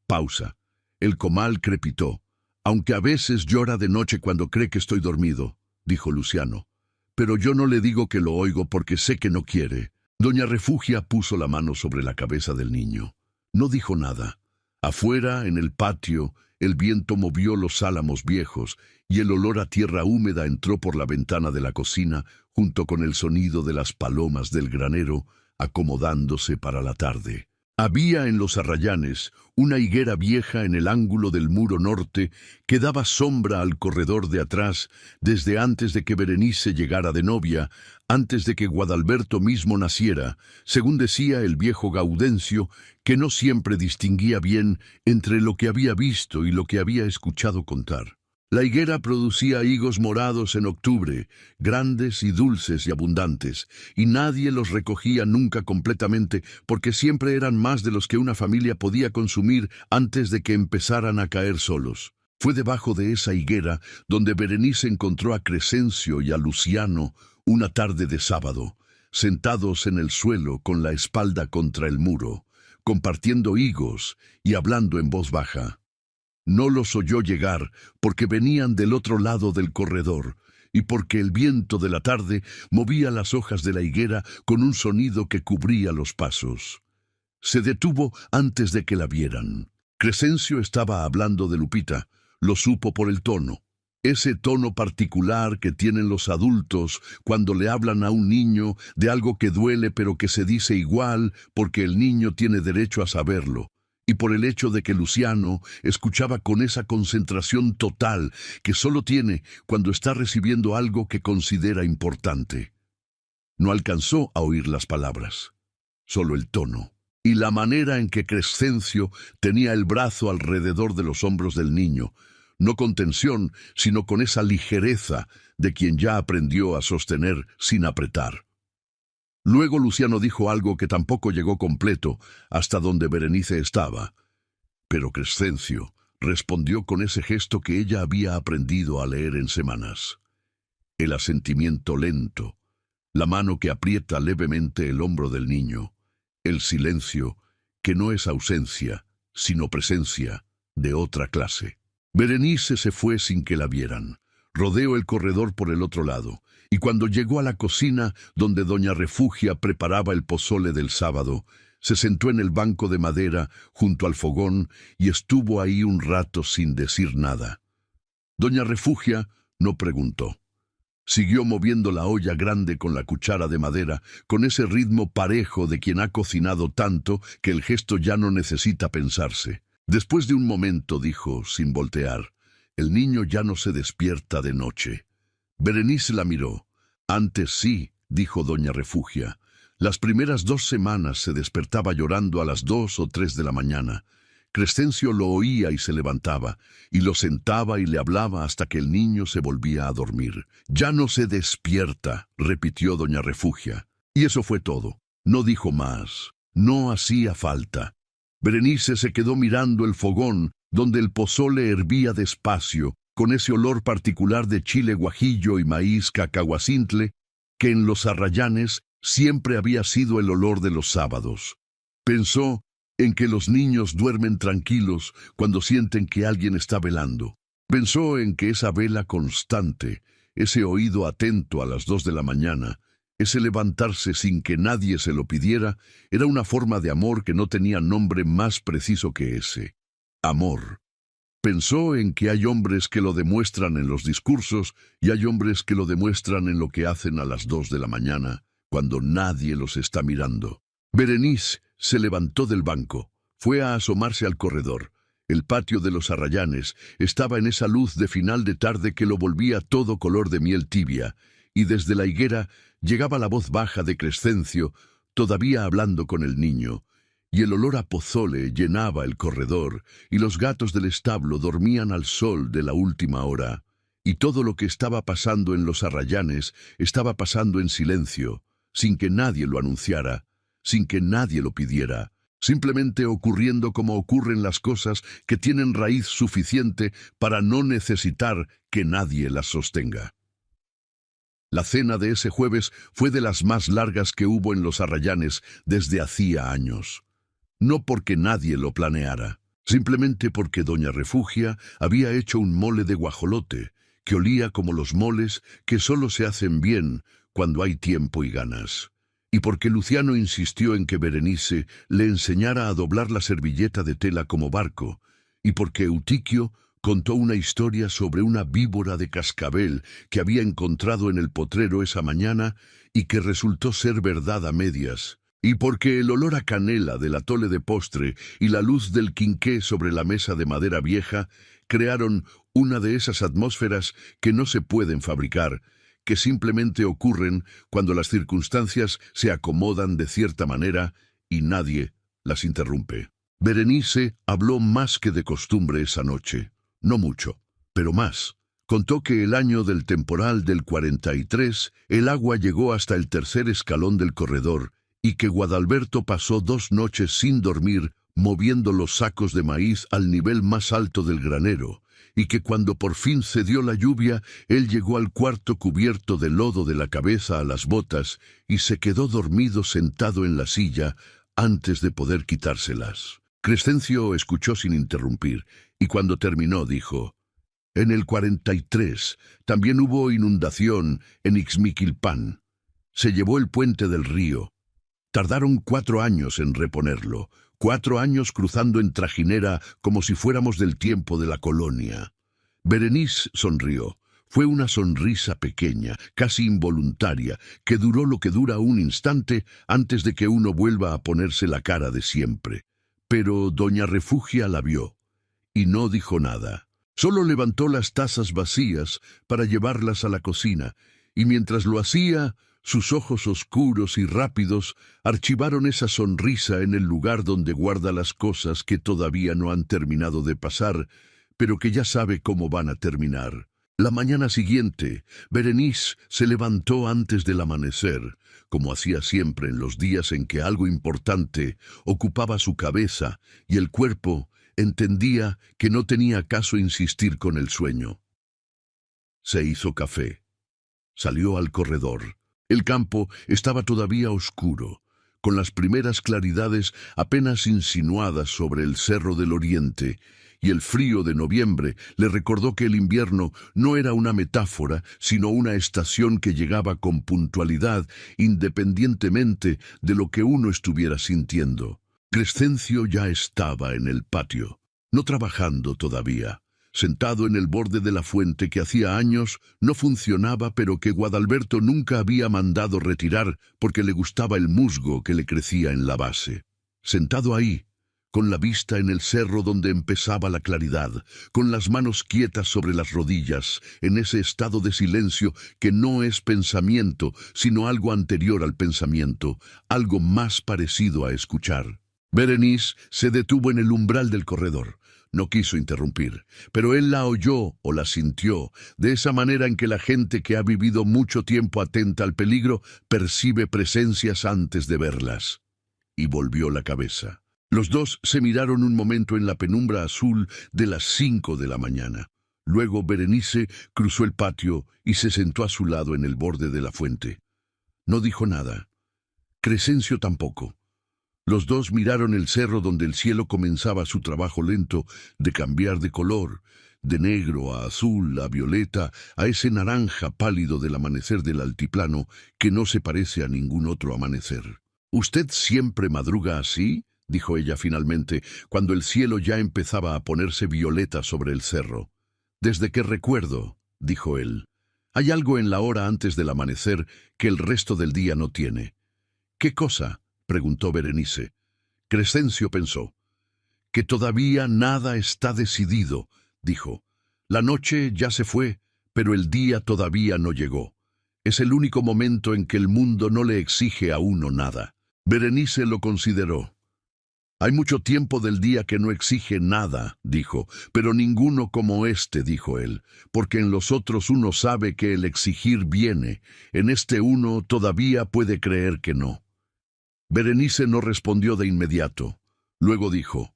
Pausa. El comal crepitó. «Aunque a veces llora de noche cuando cree que estoy dormido», dijo Luciano. «Pero yo no le digo que lo oigo porque sé que no quiere». Doña Refugia puso la mano sobre la cabeza del niño. No dijo nada. Afuera, en el patio, el viento movió los álamos viejos y el olor a tierra húmeda entró por la ventana de la cocina junto con el sonido de las palomas del granero acomodándose para la tarde. Había en los arrayanes una higuera vieja en el ángulo del muro norte que daba sombra al corredor de atrás desde antes de que Berenice llegara de novia, antes de que Guadalberto mismo naciera, según decía el viejo Gaudencio, que no siempre distinguía bien entre lo que había visto y lo que había escuchado contar. La higuera producía higos morados en octubre, grandes y dulces y abundantes, y nadie los recogía nunca completamente porque siempre eran más de los que una familia podía consumir antes de que empezaran a caer solos. Fue debajo de esa higuera donde Berenice encontró a Crescencio y a Luciano una tarde de sábado, sentados en el suelo con la espalda contra el muro, compartiendo higos y hablando en voz baja. No los oyó llegar porque venían del otro lado del corredor y porque el viento de la tarde movía las hojas de la higuera con un sonido que cubría los pasos. Se detuvo antes de que la vieran. Crescencio estaba hablando de Lupita, lo supo por el tono. Ese tono particular que tienen los adultos cuando le hablan a un niño de algo que duele pero que se dice igual porque el niño tiene derecho a saberlo. Y por el hecho de que Luciano escuchaba con esa concentración total que solo tiene cuando está recibiendo algo que considera importante. No alcanzó a oír las palabras, solo el tono y la manera en que Crescencio tenía el brazo alrededor de los hombros del niño, no con tensión, sino con esa ligereza de quien ya aprendió a sostener sin apretar. Luego Luciano dijo algo que tampoco llegó completo hasta donde Berenice estaba, pero Crescencio respondió con ese gesto que ella había aprendido a leer en semanas. El asentimiento lento, la mano que aprieta levemente el hombro del niño, el silencio, que no es ausencia, sino presencia, de otra clase. Berenice se fue sin que la vieran. Rodeó el corredor por el otro lado, y cuando llegó a la cocina donde doña Refugia preparaba el pozole del sábado, se sentó en el banco de madera junto al fogón y estuvo ahí un rato sin decir nada. Doña Refugia no preguntó. Siguió moviendo la olla grande con la cuchara de madera, con ese ritmo parejo de quien ha cocinado tanto que el gesto ya no necesita pensarse. Después de un momento dijo, sin voltear, «El niño ya no se despierta de noche». Berenice la miró. «Antes sí», dijo doña Refugia. «Las primeras 2 semanas se despertaba llorando a las 2 o 3 de la mañana. Crescencio lo oía y se levantaba, y lo sentaba y le hablaba hasta que el niño se volvía a dormir. «Ya no se despierta», repitió doña Refugia. Y eso fue todo. No dijo más. No hacía falta. Berenice se quedó mirando el fogón, donde el pozole hervía despacio, con ese olor particular de chile guajillo y maíz cacahuacintle, que en los Arrayanes siempre había sido el olor de los sábados. Pensó en que los niños duermen tranquilos cuando sienten que alguien está velando. Pensó en que esa vela constante, ese oído atento a las 2 de la mañana, ese levantarse sin que nadie se lo pidiera, era una forma de amor que no tenía nombre más preciso que ese. Amor. Pensó en que hay hombres que lo demuestran en los discursos y hay hombres que lo demuestran en lo que hacen a las 2 de la mañana, cuando nadie los está mirando. Berenice se levantó del banco, fue a asomarse al corredor. El patio de los Arrayanes estaba en esa luz de final de tarde que lo volvía todo color de miel tibia, y desde la higuera llegaba la voz baja de Crescencio, todavía hablando con el niño, y el olor a pozole llenaba el corredor, y los gatos del establo dormían al sol de la última hora, y todo lo que estaba pasando en los Arrayanes estaba pasando en silencio, sin que nadie lo anunciara, sin que nadie lo pidiera, simplemente ocurriendo como ocurren las cosas que tienen raíz suficiente para no necesitar que nadie las sostenga. La cena de ese jueves fue de las más largas que hubo en los Arrayanes desde hacía años. No porque nadie lo planeara, simplemente porque doña Refugia había hecho un mole de guajolote, que olía como los moles que solo se hacen bien cuando hay tiempo y ganas. Y porque Luciano insistió en que Berenice le enseñara a doblar la servilleta de tela como barco, y porque Eutiquio contó una historia sobre una víbora de cascabel que había encontrado en el potrero esa mañana y que resultó ser verdad a medias, y porque el olor a canela del atole de postre y la luz del quinqué sobre la mesa de madera vieja crearon una de esas atmósferas que no se pueden fabricar, que simplemente ocurren cuando las circunstancias se acomodan de cierta manera y nadie las interrumpe. Berenice habló más que de costumbre esa noche. No mucho, pero más. Contó que el año del temporal del 43, el agua llegó hasta el 3er escalón del corredor y que Guadalberto pasó 2 noches sin dormir moviendo los sacos de maíz al nivel más alto del granero, y que cuando por fin cedió la lluvia, él llegó al cuarto cubierto de lodo de la cabeza a las botas y se quedó dormido sentado en la silla antes de poder quitárselas. Crescencio escuchó sin interrumpir, y cuando terminó dijo, «En el 43 también hubo inundación en Ixmiquilpan. Se llevó el puente del río. Tardaron 4 años en reponerlo, 4 años cruzando en trajinera como si fuéramos del tiempo de la colonia. Berenice sonrió. Fue una sonrisa pequeña, casi involuntaria, que duró lo que dura un instante antes de que uno vuelva a ponerse la cara de siempre. Pero doña Refugia la vio, y no dijo nada. Solo levantó las tazas vacías para llevarlas a la cocina, y mientras lo hacía, sus ojos oscuros y rápidos archivaron esa sonrisa en el lugar donde guarda las cosas que todavía no han terminado de pasar, pero que ya sabe cómo van a terminar. La mañana siguiente, Berenice se levantó antes del amanecer, como hacía siempre en los días en que algo importante ocupaba su cabeza y el cuerpo entendía que no tenía caso insistir con el sueño. Se hizo café. Salió al corredor. El campo estaba todavía oscuro, con las primeras claridades apenas insinuadas sobre el cerro del oriente, y el frío de noviembre le recordó que el invierno no era una metáfora, sino una estación que llegaba con puntualidad, independientemente de lo que uno estuviera sintiendo. Crescencio ya estaba en el patio, no trabajando todavía, sentado en el borde de la fuente que hacía años no funcionaba, pero que Guadalberto nunca había mandado retirar porque le gustaba el musgo que le crecía en la base. Sentado ahí, con la vista en el cerro donde empezaba la claridad, con las manos quietas sobre las rodillas, en ese estado de silencio que no es pensamiento, sino algo anterior al pensamiento, algo más parecido a escuchar. Berenice se detuvo en el umbral del corredor. No quiso interrumpir, pero él la oyó o la sintió, de esa manera en que la gente que ha vivido mucho tiempo atenta al peligro percibe presencias antes de verlas. Y volvió la cabeza. Los dos se miraron un momento en la penumbra azul de las 5 de la mañana. Luego Berenice cruzó el patio y se sentó a su lado en el borde de la fuente. No dijo nada. Crescencio tampoco. Los dos miraron el cerro donde el cielo comenzaba su trabajo lento de cambiar de color, de negro a azul, a violeta, a ese naranja pálido del amanecer del altiplano que no se parece a ningún otro amanecer. «¿Usted siempre madruga así?», dijo ella finalmente, cuando el cielo ya empezaba a ponerse violeta sobre el cerro. «Desde que recuerdo», dijo él. «Hay algo en la hora antes del amanecer que el resto del día no tiene». «¿Qué cosa?», preguntó Berenice. Crescencio pensó. «Que todavía nada está decidido», dijo. «La noche ya se fue, pero el día todavía no llegó. Es el único momento en que el mundo no le exige a uno nada». Berenice lo consideró. «Hay mucho tiempo del día que no exige nada», dijo, «pero ninguno como este», dijo él, «porque en los otros uno sabe que el exigir viene, en este uno todavía puede creer que no». Berenice no respondió de inmediato. Luego dijo,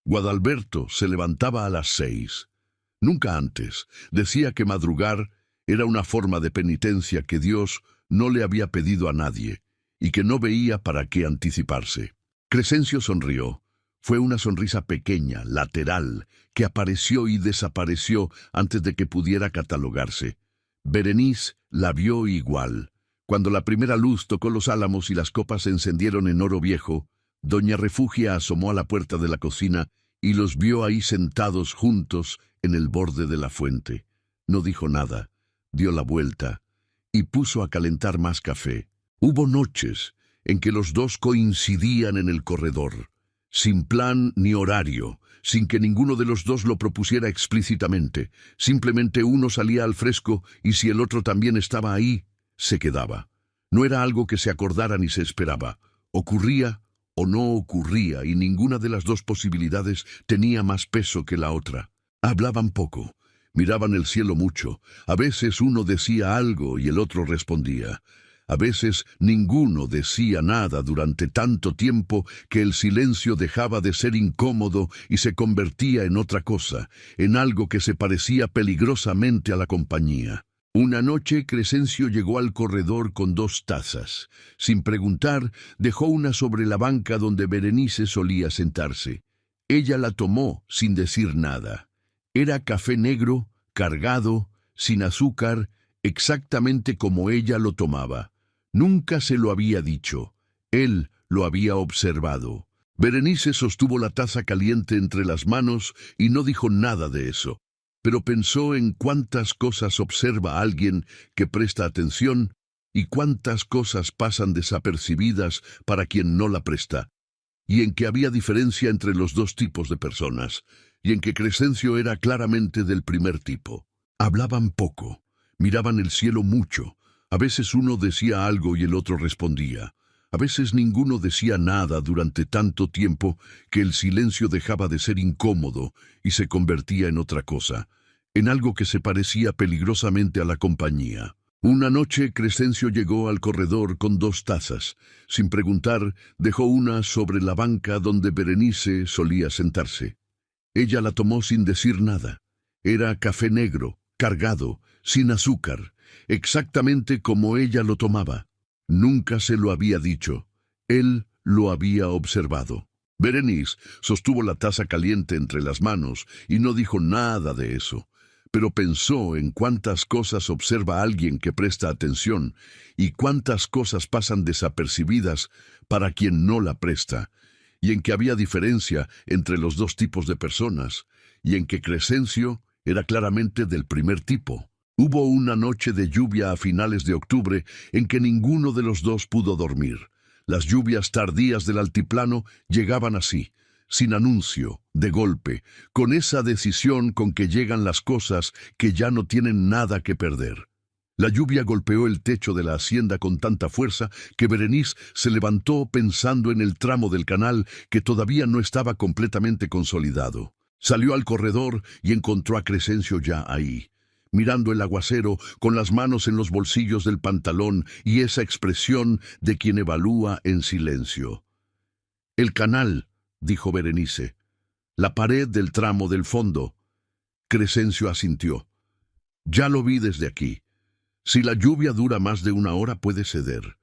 «Guadalberto se levantaba a las 6. Nunca antes. Decía que madrugar era una forma de penitencia que Dios no le había pedido a nadie, y que no veía para qué anticiparse». Crescencio sonrió. Fue una sonrisa pequeña, lateral, que apareció y desapareció antes de que pudiera catalogarse. Berenice la vio igual. Cuando la primera luz tocó los álamos y las copas se encendieron en oro viejo, doña Refugia asomó a la puerta de la cocina y los vio ahí sentados juntos en el borde de la fuente. No dijo nada, dio la vuelta y puso a calentar más café. Hubo noches en que los dos coincidían en el corredor, sin plan ni horario, sin que ninguno de los dos lo propusiera explícitamente. Simplemente uno salía al fresco y si el otro también estaba ahí, se quedaba. No era algo que se acordara ni se esperaba. Ocurría o no ocurría y ninguna de las dos posibilidades tenía más peso que la otra. Hablaban poco, miraban el cielo mucho. A veces uno decía algo y el otro respondía. A veces ninguno decía nada durante tanto tiempo que el silencio dejaba de ser incómodo y se convertía en otra cosa, en algo que se parecía peligrosamente a la compañía. Una noche Crescencio llegó al corredor con 2 tazas. Sin preguntar, dejó una sobre la banca donde Berenice solía sentarse. Ella la tomó sin decir nada. Era café negro, cargado, sin azúcar, exactamente como ella lo tomaba. Nunca se lo había dicho. Él lo había observado. Berenice sostuvo la taza caliente entre las manos y no dijo nada de eso. pero pensó en cuántas cosas observa alguien que presta atención y cuántas cosas pasan desapercibidas para quien no la presta, y en que había diferencia entre los dos tipos de personas, y en que Crescencio era claramente del primer tipo. Hablaban poco, miraban el cielo mucho, a veces uno decía algo y el otro respondía. A veces ninguno decía nada durante tanto tiempo que el silencio dejaba de ser incómodo y se convertía en otra cosa, en algo que se parecía peligrosamente a la compañía. Una noche Crescencio llegó al corredor con 2 tazas. Sin preguntar, dejó una sobre la banca donde Berenice solía sentarse. Ella la tomó sin decir nada. Era café negro, cargado, sin azúcar, exactamente como ella lo tomaba. Nunca se lo había dicho. Él lo había observado. Berenice sostuvo la taza caliente entre las manos y no dijo nada de eso, pero pensó en cuántas cosas observa alguien que presta atención y cuántas cosas pasan desapercibidas para quien no la presta, y en que había diferencia entre los dos tipos de personas, y en que Crescencio era claramente del primer tipo. Hubo una noche de lluvia a finales de octubre en que ninguno de los dos pudo dormir. Las lluvias tardías del altiplano llegaban así, sin anuncio, de golpe, con esa decisión con que llegan las cosas que ya no tienen nada que perder. La lluvia golpeó el techo de la hacienda con tanta fuerza que Berenice se levantó pensando en el tramo del canal que todavía no estaba completamente consolidado. Salió al corredor y encontró a Crescencio ya ahí, mirando el aguacero con las manos en los bolsillos del pantalón y esa expresión de quien evalúa en silencio. «El canal», dijo Berenice. «La pared del tramo del fondo». Crescencio asintió. «Ya lo vi desde aquí. Si la lluvia dura más de 1 hora puede ceder.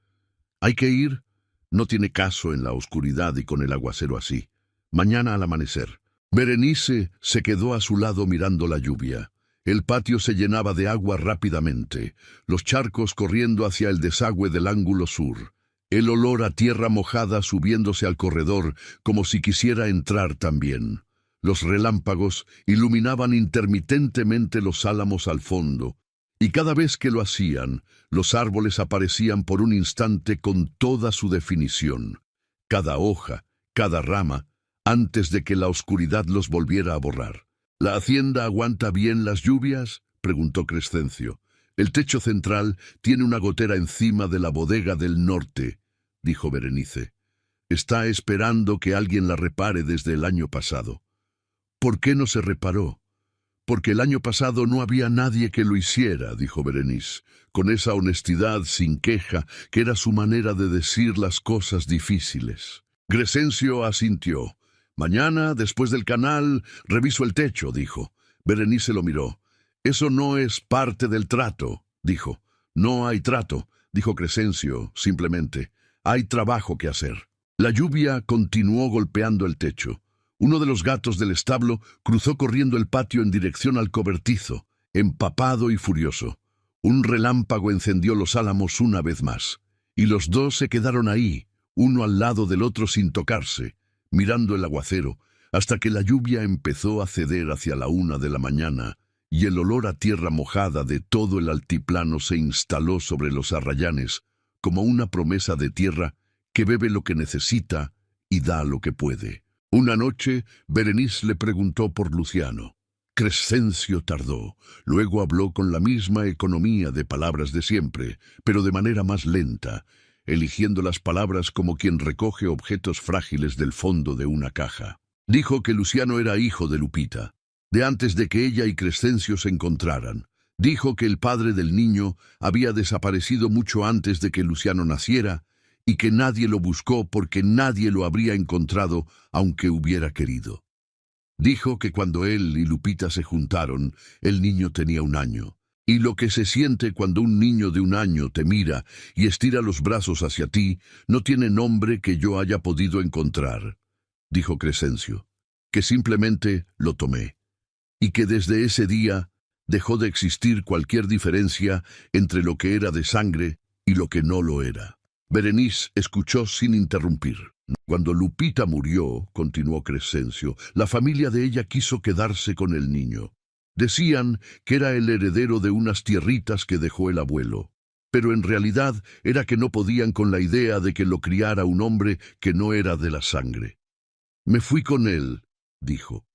¿Hay que ir? No tiene caso en la oscuridad y con el aguacero así. Mañana al amanecer». Berenice se quedó a su lado mirando la lluvia. El patio se llenaba de agua rápidamente, los charcos corriendo hacia el desagüe del ángulo sur. El olor a tierra mojada subiéndose al corredor como si quisiera entrar también. Los relámpagos iluminaban intermitentemente los álamos al fondo, y cada vez que lo hacían, los árboles aparecían por un instante con toda su definición. Cada hoja, cada rama, antes de que la oscuridad los volviera a borrar. «¿La hacienda aguanta bien las lluvias?», preguntó Crescencio. «El techo central tiene una gotera encima de la bodega del norte», dijo Berenice. «Está esperando que alguien la repare desde el año pasado». «¿Por qué no se reparó?» «Porque el año pasado no había nadie que lo hiciera», dijo Berenice, con esa honestidad sin queja que era su manera de decir las cosas difíciles. Crescencio asintió. «Mañana, después del canal, reviso el techo», dijo. Berenice lo miró. «Eso no es parte del trato», dijo. «No hay trato», dijo Crescencio, simplemente. «Hay trabajo que hacer». La lluvia continuó golpeando el techo. Uno de los gatos del establo cruzó corriendo el patio en dirección al cobertizo, empapado y furioso. Un relámpago encendió los álamos una vez más, y los dos se quedaron ahí, uno al lado del otro sin tocarse, mirando el aguacero, hasta que la lluvia empezó a ceder hacia la 1 de la mañana, y el olor a tierra mojada de todo el altiplano se instaló sobre los arrayanes, como una promesa de tierra que bebe lo que necesita y da lo que puede. Una noche, Berenice le preguntó por Luciano. Crescencio tardó, luego habló con la misma economía de palabras de siempre, pero de manera más lenta, eligiendo las palabras como quien recoge objetos frágiles del fondo de una caja. Dijo que Luciano era hijo de Lupita, de antes de que ella y Crescencio se encontraran. Dijo que el padre del niño había desaparecido mucho antes de que Luciano naciera y que nadie lo buscó porque nadie lo habría encontrado aunque hubiera querido. Dijo que cuando él y Lupita se juntaron, el niño tenía 1 año. Y lo que se siente cuando un niño de 1 año te mira y estira los brazos hacia ti no tiene nombre que yo haya podido encontrar, dijo Crescencio, que simplemente lo tomé, y que desde ese día dejó de existir cualquier diferencia entre lo que era de sangre y lo que no lo era. Berenice escuchó sin interrumpir. Cuando Lupita murió, continuó Crescencio, la familia de ella quiso quedarse con el niño. Decían que era el heredero de unas tierritas que dejó el abuelo, pero en realidad era que no podían con la idea de que lo criara un hombre que no era de la sangre. Me fui con él, dijo.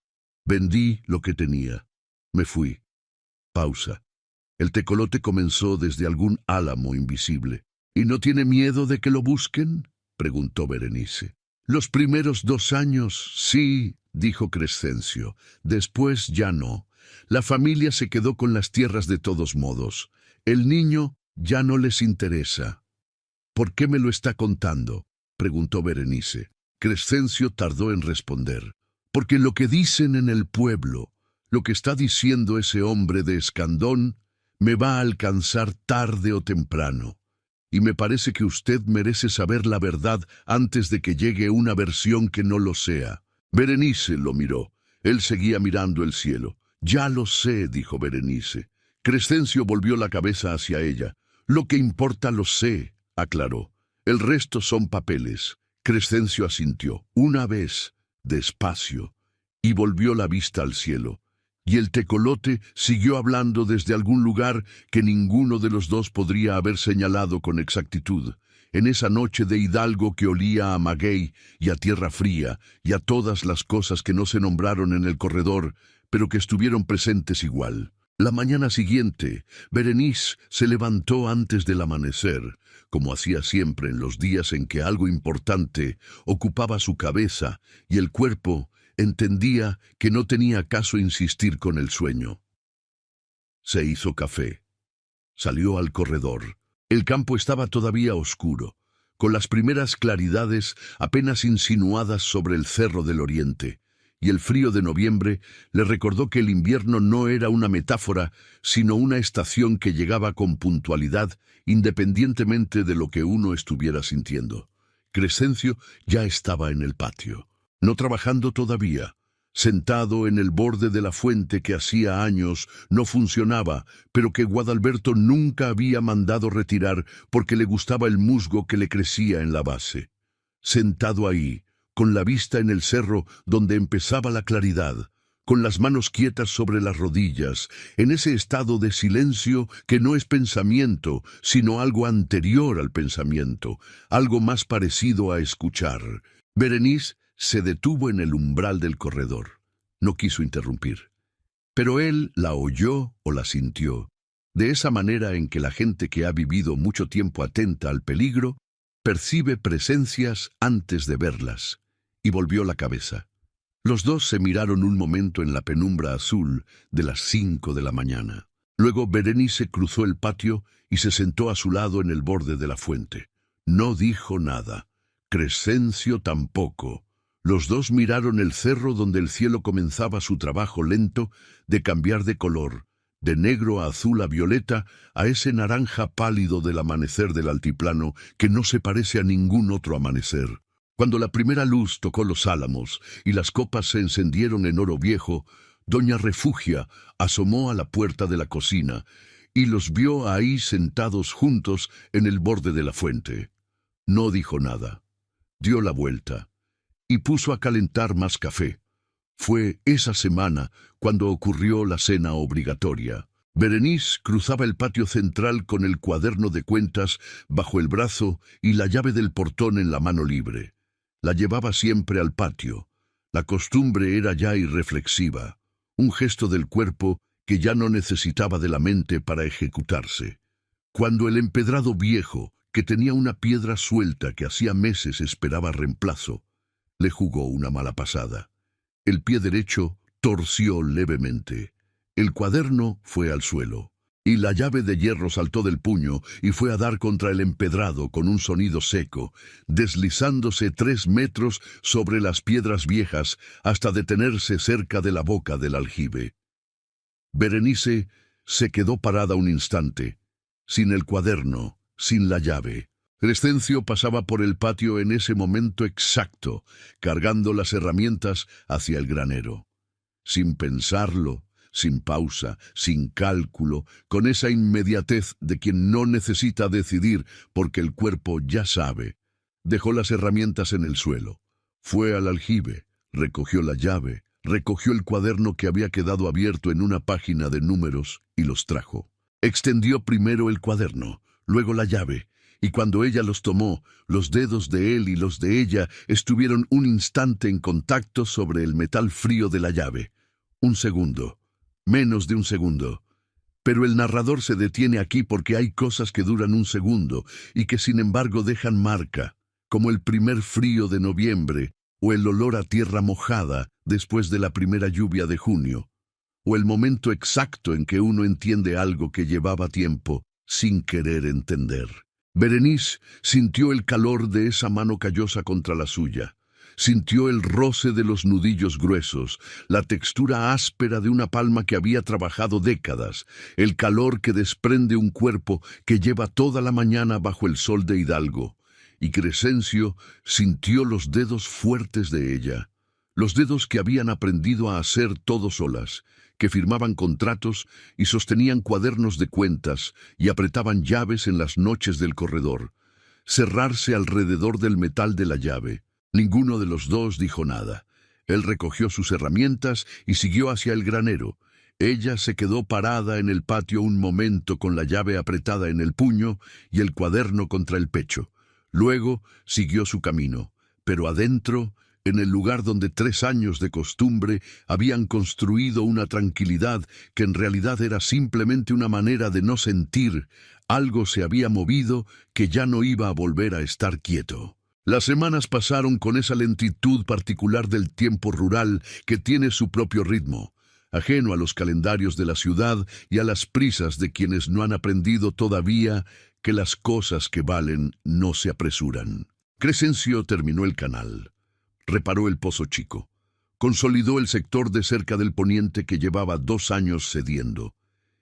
Vendí lo que tenía. Me fui. Pausa. El tecolote comenzó desde algún álamo invisible. ¿Y no tiene miedo de que lo busquen?, preguntó Berenice. Los primeros 2 años, sí, dijo Crescencio. Después ya no. La familia se quedó con las tierras de todos modos. El niño ya no les interesa. ¿Por qué me lo está contando?, preguntó Berenice. Crescencio tardó en responder. Porque lo que dicen en el pueblo, lo que está diciendo ese hombre de Escandón, me va a alcanzar tarde o temprano. Y me parece que usted merece saber la verdad antes de que llegue una versión que no lo sea. Berenice lo miró. Él seguía mirando el cielo. Ya lo sé, dijo Berenice. Crescencio volvió la cabeza hacia ella. Lo que importa lo sé, aclaró. El resto son papeles. Crescencio asintió. Una vez, despacio, y volvió la vista al cielo. Y el tecolote siguió hablando desde algún lugar que ninguno de los dos podría haber señalado con exactitud. En esa noche de hidalgo que olía a maguey y a tierra fría y a todas las cosas que no se nombraron en el corredor, pero que estuvieron presentes igual. La mañana siguiente, Berenice se levantó antes del amanecer, como hacía siempre en los días en que algo importante ocupaba su cabeza y el cuerpo entendía que no tenía caso insistir con el sueño. Se hizo café. Salió al corredor. El campo estaba todavía oscuro, con las primeras claridades apenas insinuadas sobre el cerro del oriente, y el frío de noviembre le recordó que el invierno no era una metáfora, sino una estación que llegaba con puntualidad, independientemente de lo que uno estuviera sintiendo. Crescencio ya estaba en el patio. No trabajando todavía, sentado en el borde de la fuente que hacía años no funcionaba, pero que Guadalberto nunca había mandado retirar porque le gustaba el musgo que le crecía en la base. Sentado ahí, con la vista en el cerro donde empezaba la claridad, con las manos quietas sobre las rodillas, en ese estado de silencio que no es pensamiento, sino algo anterior al pensamiento, algo más parecido a escuchar. Berenice se detuvo en el umbral del corredor. No quiso interrumpir. Pero él la oyó o la sintió, de esa manera en que la gente que ha vivido mucho tiempo atenta al peligro, percibe presencias antes de verlas, y volvió la cabeza. Los dos se miraron un momento en la penumbra azul de las 5 de la mañana. Luego Berenice cruzó el patio y se sentó a su lado en el borde de la fuente. No dijo nada. Crescencio tampoco. Los dos miraron el cerro donde el cielo comenzaba su trabajo lento de cambiar de color, de negro a azul a violeta, a ese naranja pálido del amanecer del altiplano que no se parece a ningún otro amanecer. Cuando la primera luz tocó los álamos y las copas se encendieron en oro viejo, doña Refugia asomó a la puerta de la cocina y los vio ahí sentados juntos en el borde de la fuente. No dijo nada. Dio la vuelta y puso a calentar más café. Fue esa semana cuando ocurrió la cena obligatoria. Berenice cruzaba el patio central con el cuaderno de cuentas bajo el brazo y la llave del portón en la mano libre. La llevaba siempre al patio. La costumbre era ya irreflexiva, un gesto del cuerpo que ya no necesitaba de la mente para ejecutarse. Cuando el empedrado viejo, que tenía una piedra suelta que hacía meses esperaba reemplazo, le jugó una mala pasada. El pie derecho torció levemente. El cuaderno fue al suelo, y la llave de hierro saltó del puño y fue a dar contra el empedrado con un sonido seco, deslizándose 3 metros sobre las piedras viejas hasta detenerse cerca de la boca del aljibe. Berenice se quedó parada un instante, sin el cuaderno, sin la llave. Crescencio pasaba por el patio en ese momento exacto, cargando las herramientas hacia el granero. Sin pensarlo, sin pausa, sin cálculo, con esa inmediatez de quien no necesita decidir porque el cuerpo ya sabe, dejó las herramientas en el suelo. Fue al aljibe, recogió la llave, Recogió el cuaderno que había quedado abierto en una página de números y los trajo. Extendió primero el cuaderno, luego la llave, y cuando ella los tomó, los dedos de él y los de ella estuvieron un instante en contacto sobre el metal frío de la llave. Un segundo, menos de un segundo. Pero el narrador se detiene aquí porque hay cosas que duran un segundo y que sin embargo dejan marca, como el primer frío de noviembre o el olor a tierra mojada después de la primera lluvia de junio, o el momento exacto en que uno entiende algo que llevaba tiempo sin querer entender. Berenice sintió el calor de esa mano callosa contra la suya. Sintió el roce de los nudillos gruesos, la textura áspera de una palma que había trabajado décadas, el calor que desprende un cuerpo que lleva toda la mañana bajo el sol de Hidalgo. Y Crescencio sintió los dedos fuertes de ella, los dedos que habían aprendido a hacer todo solas, que firmaban contratos y sostenían cuadernos de cuentas y apretaban llaves en las noches del corredor, cerrarse alrededor del metal de la llave. Ninguno de los dos dijo nada. Él recogió sus herramientas y siguió hacia el granero. Ella se quedó parada en el patio un momento con la llave apretada en el puño y el cuaderno contra el pecho. Luego siguió su camino, pero adentro, en el lugar donde 3 años de costumbre habían construido una tranquilidad que en realidad era simplemente una manera de no sentir, algo se había movido que ya no iba a volver a estar quieto. Las semanas pasaron con esa lentitud particular del tiempo rural que tiene su propio ritmo, ajeno a los calendarios de la ciudad y a las prisas de quienes no han aprendido todavía que las cosas que valen no se apresuran. Crescencio terminó el canal, reparó el pozo chico, consolidó el sector de cerca del poniente que llevaba 2 años cediendo,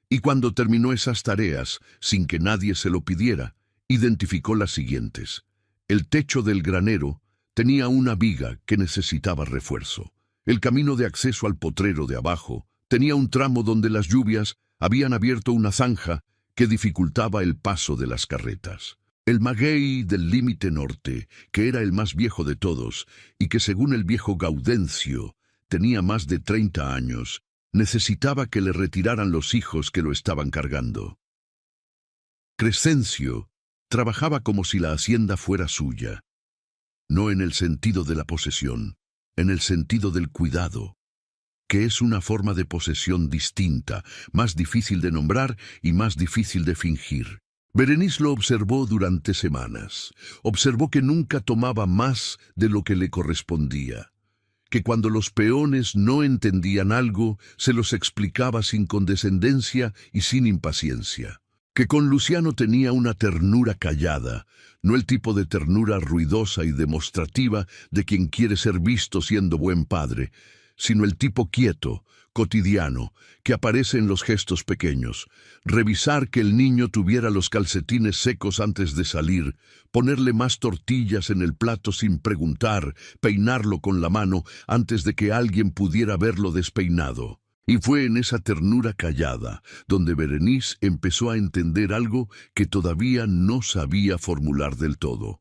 y cuando terminó esas tareas, sin que nadie se lo pidiera, identificó las siguientes. El techo del granero tenía una viga que necesitaba refuerzo. El camino de acceso al potrero de abajo tenía un tramo donde las lluvias habían abierto una zanja que dificultaba el paso de las carretas. El maguey del límite norte, que era el más viejo de todos y que según el viejo Gaudencio tenía más de 30 años, necesitaba que le retiraran los hijos que lo estaban cargando. Crescencio trabajaba como si la hacienda fuera suya, no en el sentido de la posesión, en el sentido del cuidado, que es una forma de posesión distinta, más difícil de nombrar y más difícil de fingir. Berenice lo observó durante semanas. Observó que nunca tomaba más de lo que le correspondía, que cuando los peones no entendían algo, se los explicaba sin condescendencia y sin impaciencia. Que con Luciano tenía una ternura callada, no el tipo de ternura ruidosa y demostrativa de quien quiere ser visto siendo buen padre, sino el tipo quieto, cotidiano, que aparece en los gestos pequeños. Revisar que el niño tuviera los calcetines secos antes de salir, ponerle más tortillas en el plato sin preguntar, peinarlo con la mano antes de que alguien pudiera verlo despeinado. Y fue en esa ternura callada donde Berenice empezó a entender algo que todavía no sabía formular del todo.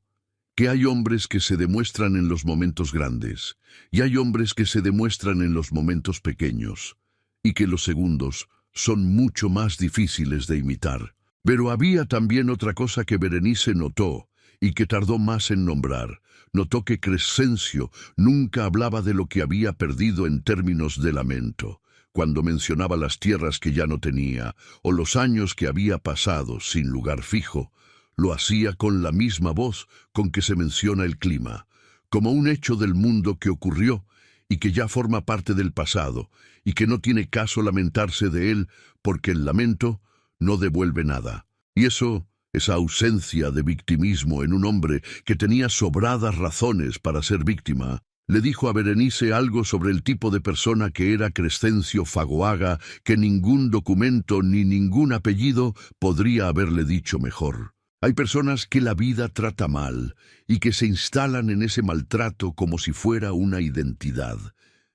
Que hay hombres que se demuestran en los momentos grandes, y hay hombres que se demuestran en los momentos pequeños, y que los segundos son mucho más difíciles de imitar. Pero había también otra cosa que Berenice notó, y que tardó más en nombrar. Notó que Crescencio nunca hablaba de lo que había perdido en términos de lamento. Cuando mencionaba las tierras que ya no tenía, o los años que había pasado sin lugar fijo, lo hacía con la misma voz con que se menciona el clima, como un hecho del mundo que ocurrió y que ya forma parte del pasado, y que no tiene caso lamentarse de él, porque el lamento no devuelve nada. Y esa ausencia de victimismo en un hombre que tenía sobradas razones para ser víctima, le dijo a Berenice algo sobre el tipo de persona que era Crescencio Fagoaga que ningún documento ni ningún apellido podría haberle dicho mejor. Hay personas que la vida trata mal y que se instalan en ese maltrato como si fuera una identidad.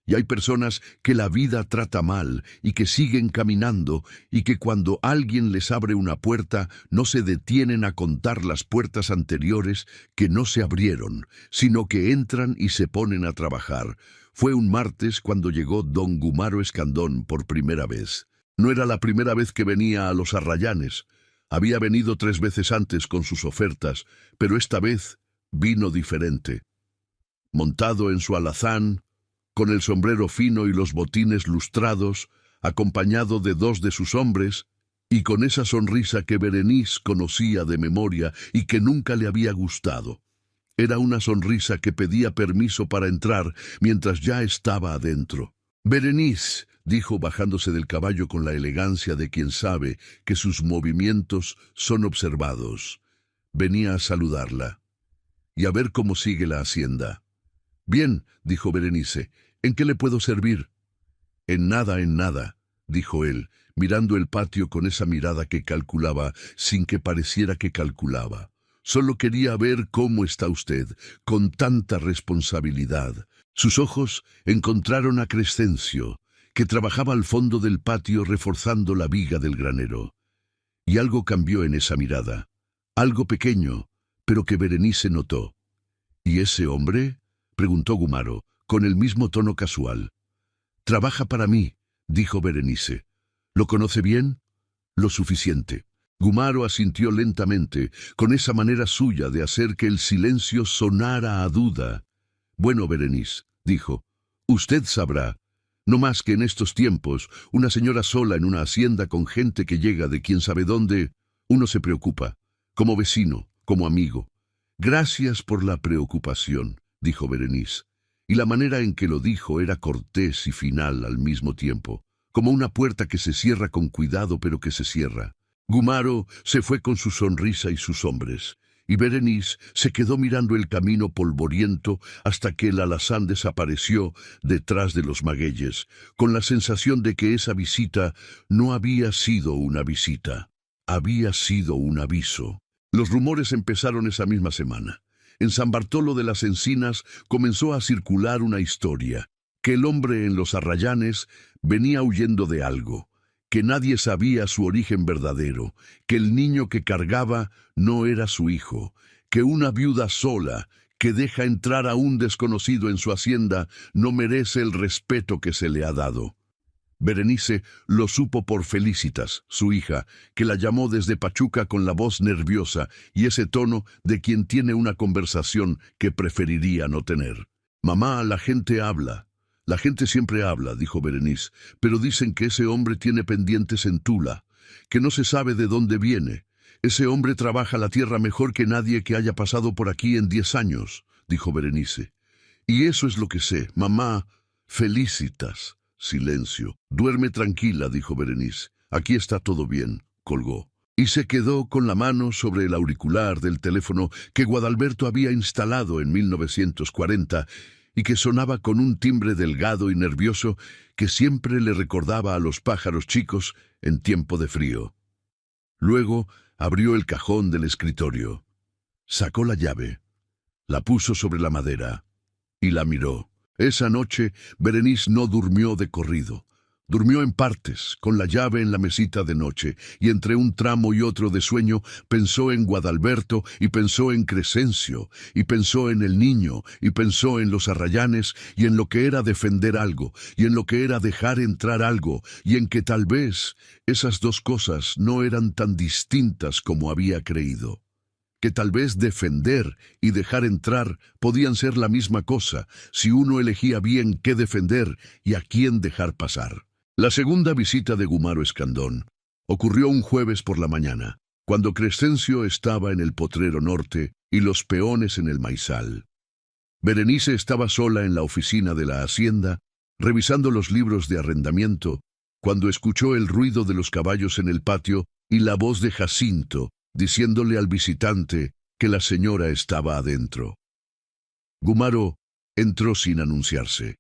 Y hay personas que la vida trata mal y que siguen caminando y que cuando alguien les abre una puerta no se detienen a contar las puertas anteriores que no se abrieron, sino que entran y se ponen a trabajar. Fue un martes cuando llegó don Gumaro Escandón por primera vez. No era la primera vez que venía a los Arrayanes. Había venido 3 veces antes con sus ofertas, pero esta vez vino diferente. Montado en su alazán, con el sombrero fino y los botines lustrados, acompañado de 2 de sus hombres, y con esa sonrisa que Berenice conocía de memoria y que nunca le había gustado. Era una sonrisa que pedía permiso para entrar mientras ya estaba adentro. «Berenice», dijo bajándose del caballo con la elegancia de quien sabe que sus movimientos son observados. Venía a saludarla y a ver cómo sigue la hacienda. «Bien», dijo Berenice, «¿en qué le puedo servir?» En nada», dijo él, mirando el patio con esa mirada que calculaba sin que pareciera que calculaba. «Solo quería ver cómo está usted, con tanta responsabilidad». Sus ojos encontraron a Crescencio, que trabajaba al fondo del patio reforzando la viga del granero. Y algo cambió en esa mirada, algo pequeño, pero que Berenice notó. «¿Y ese hombre?», preguntó Gumaro, con el mismo tono casual. «Trabaja para mí», dijo Berenice. «¿Lo conoce bien?» «Lo suficiente». Gumaro asintió lentamente, con esa manera suya de hacer que el silencio sonara a duda. «Bueno, Berenice», dijo, «usted sabrá. No más que en estos tiempos, una señora sola en una hacienda con gente que llega de quién sabe dónde, uno se preocupa, como vecino, como amigo». «Gracias por la preocupación», dijo Berenice, y la manera en que lo dijo era cortés y final al mismo tiempo, como una puerta que se cierra con cuidado pero que se cierra. Gumaro se fue con su sonrisa y sus hombres, y Berenice se quedó mirando el camino polvoriento hasta que el alazán desapareció detrás de los magueyes, con la sensación de que esa visita no había sido una visita, había sido un aviso. Los rumores empezaron esa misma semana. En San Bartolo de las Encinas comenzó a circular una historia, que el hombre en los Arrayanes venía huyendo de algo, que nadie sabía su origen verdadero, que el niño que cargaba no era su hijo, que una viuda sola que deja entrar a un desconocido en su hacienda no merece el respeto que se le ha dado. Berenice lo supo por Felicitas, su hija, que la llamó desde Pachuca con la voz nerviosa y ese tono de quien tiene una conversación que preferiría no tener. «Mamá, la gente habla». «La gente siempre habla», dijo Berenice, «pero dicen que ese hombre tiene pendientes en Tula, que no se sabe de dónde viene. Ese hombre trabaja la tierra mejor que nadie que haya pasado por aquí en 10 años», dijo Berenice. «Y eso es lo que sé, mamá». «Felicitas». Silencio. «Duerme tranquila», dijo Berenice. «Aquí está todo bien», colgó. Y se quedó con la mano sobre el auricular del teléfono que Guadalberto había instalado en 1940 y que sonaba con un timbre delgado y nervioso que siempre le recordaba a los pájaros chicos en tiempo de frío. Luego abrió el cajón del escritorio. Sacó la llave, la puso sobre la madera y la miró. Esa noche Berenice no durmió de corrido. Durmió en partes, con la llave en la mesita de noche, y entre un tramo y otro de sueño pensó en Guadalberto, y pensó en Crescencio, y pensó en el niño, y pensó en los Arrayanes, y en lo que era defender algo, y en lo que era dejar entrar algo, y en que tal vez esas 2 cosas no eran tan distintas como había creído. Que tal vez defender y dejar entrar podían ser la misma cosa, si uno elegía bien qué defender y a quién dejar pasar. La segunda visita de Gumaro Escandón ocurrió un jueves por la mañana, cuando Crescencio estaba en el potrero norte y los peones en el maizal. Berenice estaba sola en la oficina de la hacienda, revisando los libros de arrendamiento, cuando escuchó el ruido de los caballos en el patio y la voz de Jacinto, diciéndole al visitante que la señora estaba adentro. Gumaro entró sin anunciarse.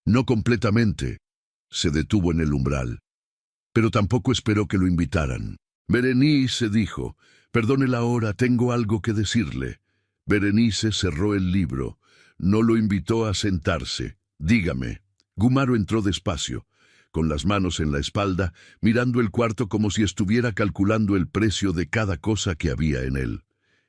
No completamente. Se detuvo en el umbral, pero tampoco esperó que lo invitaran. «Berenice», dijo, «perdone la hora, tengo algo que decirle». Berenice cerró el libro. No lo invitó a sentarse. «Dígame». Gumaro entró despacio, con las manos en la espalda, mirando el cuarto como si estuviera calculando el precio de cada cosa que había en él.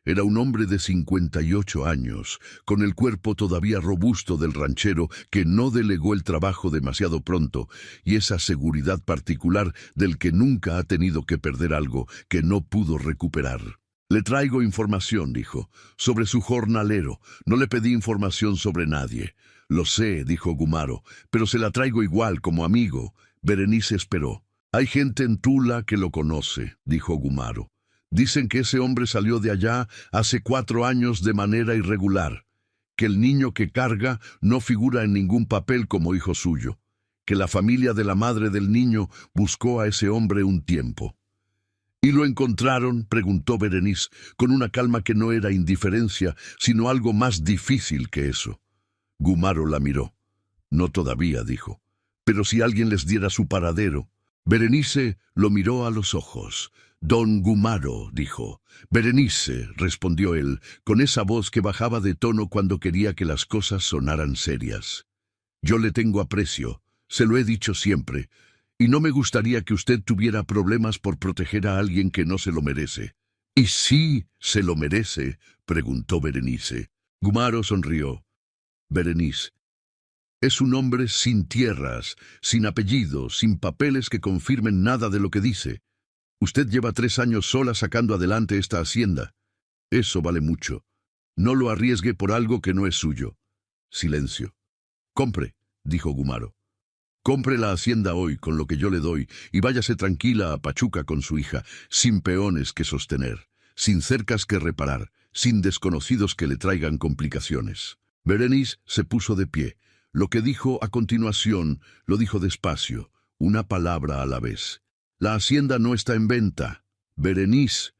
Era un hombre de 58 años, con el cuerpo todavía robusto del ranchero que no delegó el trabajo demasiado pronto, y esa seguridad particular del que nunca ha tenido que perder algo que no pudo recuperar. «Le traigo información», dijo, «sobre su jornalero. No le pedí información sobre nadie». «Lo sé», dijo Gumaro, «pero se la traigo igual como amigo». Berenice esperó. «Hay gente en Tula que lo conoce», dijo Gumaro. «Dicen que ese hombre salió de allá hace 4 años de manera irregular, que el niño que carga no figura en ningún papel como hijo suyo, que la familia de la madre del niño buscó a ese hombre un tiempo». «¿Y lo encontraron?», preguntó Berenice, con una calma que no era indiferencia, sino algo más difícil que eso. Gumaro la miró. «No todavía», dijo, «pero si alguien les diera su paradero». Berenice lo miró a los ojos. «Don Gumaro», dijo. «Berenice», respondió él, con esa voz que bajaba de tono cuando quería que las cosas sonaran serias. «Yo le tengo aprecio, se lo he dicho siempre, y no me gustaría que usted tuviera problemas por proteger a alguien que no se lo merece». «¿Y sí se lo merece?», preguntó Berenice. Gumaro sonrió. «Berenice, es un hombre sin tierras, sin apellido, sin papeles que confirmen nada de lo que dice. Usted lleva 3 años sola sacando adelante esta hacienda. Eso vale mucho. No lo arriesgue por algo que no es suyo». Silencio. «Compre», dijo Gumaro. «Compre la hacienda hoy con lo que yo le doy y váyase tranquila a Pachuca con su hija, sin peones que sostener, sin cercas que reparar, sin desconocidos que le traigan complicaciones». Berenice se puso de pie. Lo que dijo a continuación lo dijo despacio, una palabra a la vez. «La hacienda no está en venta. Berenice,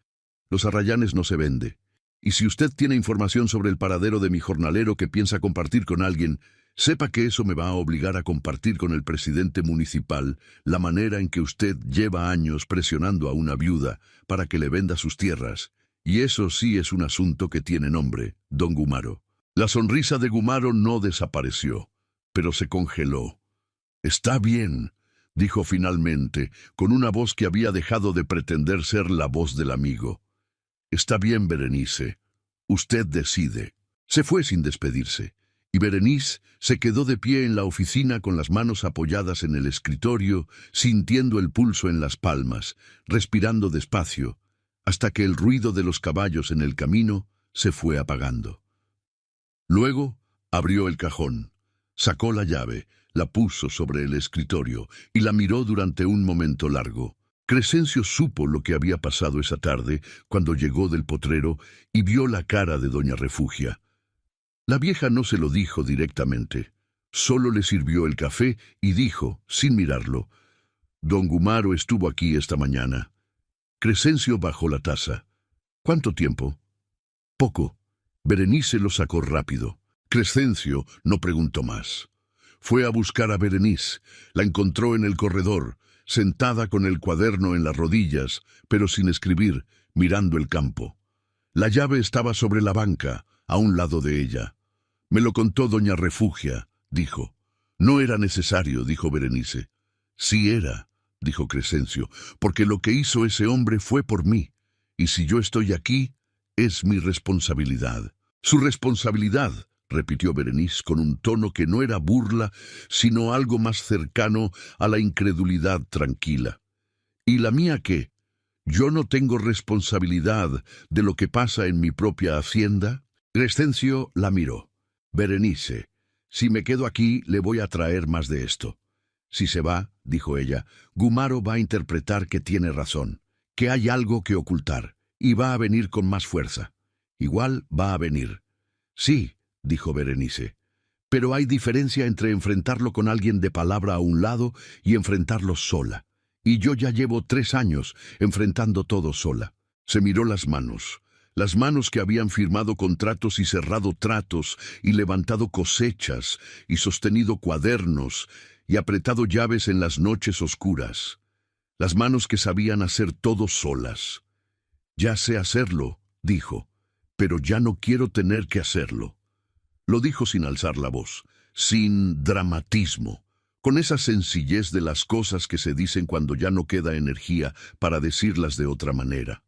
los Arrayanes no se vende. Y si usted tiene información sobre el paradero de mi jornalero que piensa compartir con alguien, sepa que eso me va a obligar a compartir con el presidente municipal la manera en que usted lleva años presionando a una viuda para que le venda sus tierras. Y eso sí es un asunto que tiene nombre, don Gumaro». La sonrisa de Gumaro no desapareció, pero se congeló. «Está bien», dijo finalmente, con una voz que había dejado de pretender ser la voz del amigo. «Está bien, Berenice. Usted decide». Se fue sin despedirse, y Berenice se quedó de pie en la oficina con las manos apoyadas en el escritorio, sintiendo el pulso en las palmas, respirando despacio, hasta que el ruido de los caballos en el camino se fue apagando. Luego abrió el cajón, sacó la llave, la puso sobre el escritorio y la miró durante un momento largo. Crescencio supo lo que había pasado esa tarde cuando llegó del potrero y vio la cara de doña Refugia. La vieja no se lo dijo directamente, solo le sirvió el café y dijo, sin mirarlo, «Don Gumaro estuvo aquí esta mañana». Crescencio bajó la taza. «¿Cuánto tiempo?» «Poco». Berenice lo sacó rápido. Crescencio no preguntó más. Fue a buscar a Berenice. La encontró en el corredor, sentada con el cuaderno en las rodillas, pero sin escribir, mirando el campo. La llave estaba sobre la banca, a un lado de ella. «Me lo contó doña Refugia», dijo. «No era necesario», dijo Berenice. «Sí era», dijo Crescencio, «porque lo que hizo ese hombre fue por mí, y si yo estoy aquí, es mi responsabilidad». «Su responsabilidad», repitió Berenice con un tono que no era burla, sino algo más cercano a la incredulidad tranquila. «¿Y la mía qué? ¿Yo no tengo responsabilidad de lo que pasa en mi propia hacienda?» Crescencio la miró. «Berenice, si me quedo aquí, le voy a traer más de esto». «Si se va», dijo ella, «Gumaro va a interpretar que tiene razón, que hay algo que ocultar, y va a venir con más fuerza. Igual va a venir». «Sí», dijo Berenice, «pero hay diferencia entre enfrentarlo con alguien de palabra a un lado y enfrentarlo sola. Y yo ya llevo 3 años enfrentando todo sola». Se miró las manos que habían firmado contratos y cerrado tratos y levantado cosechas y sostenido cuadernos y apretado llaves en las noches oscuras. Las manos que sabían hacer todo solas. «Ya sé hacerlo», dijo, «pero ya no quiero tener que hacerlo». Lo dijo sin alzar la voz, sin dramatismo, con esa sencillez de las cosas que se dicen cuando ya no queda energía para decirlas de otra manera.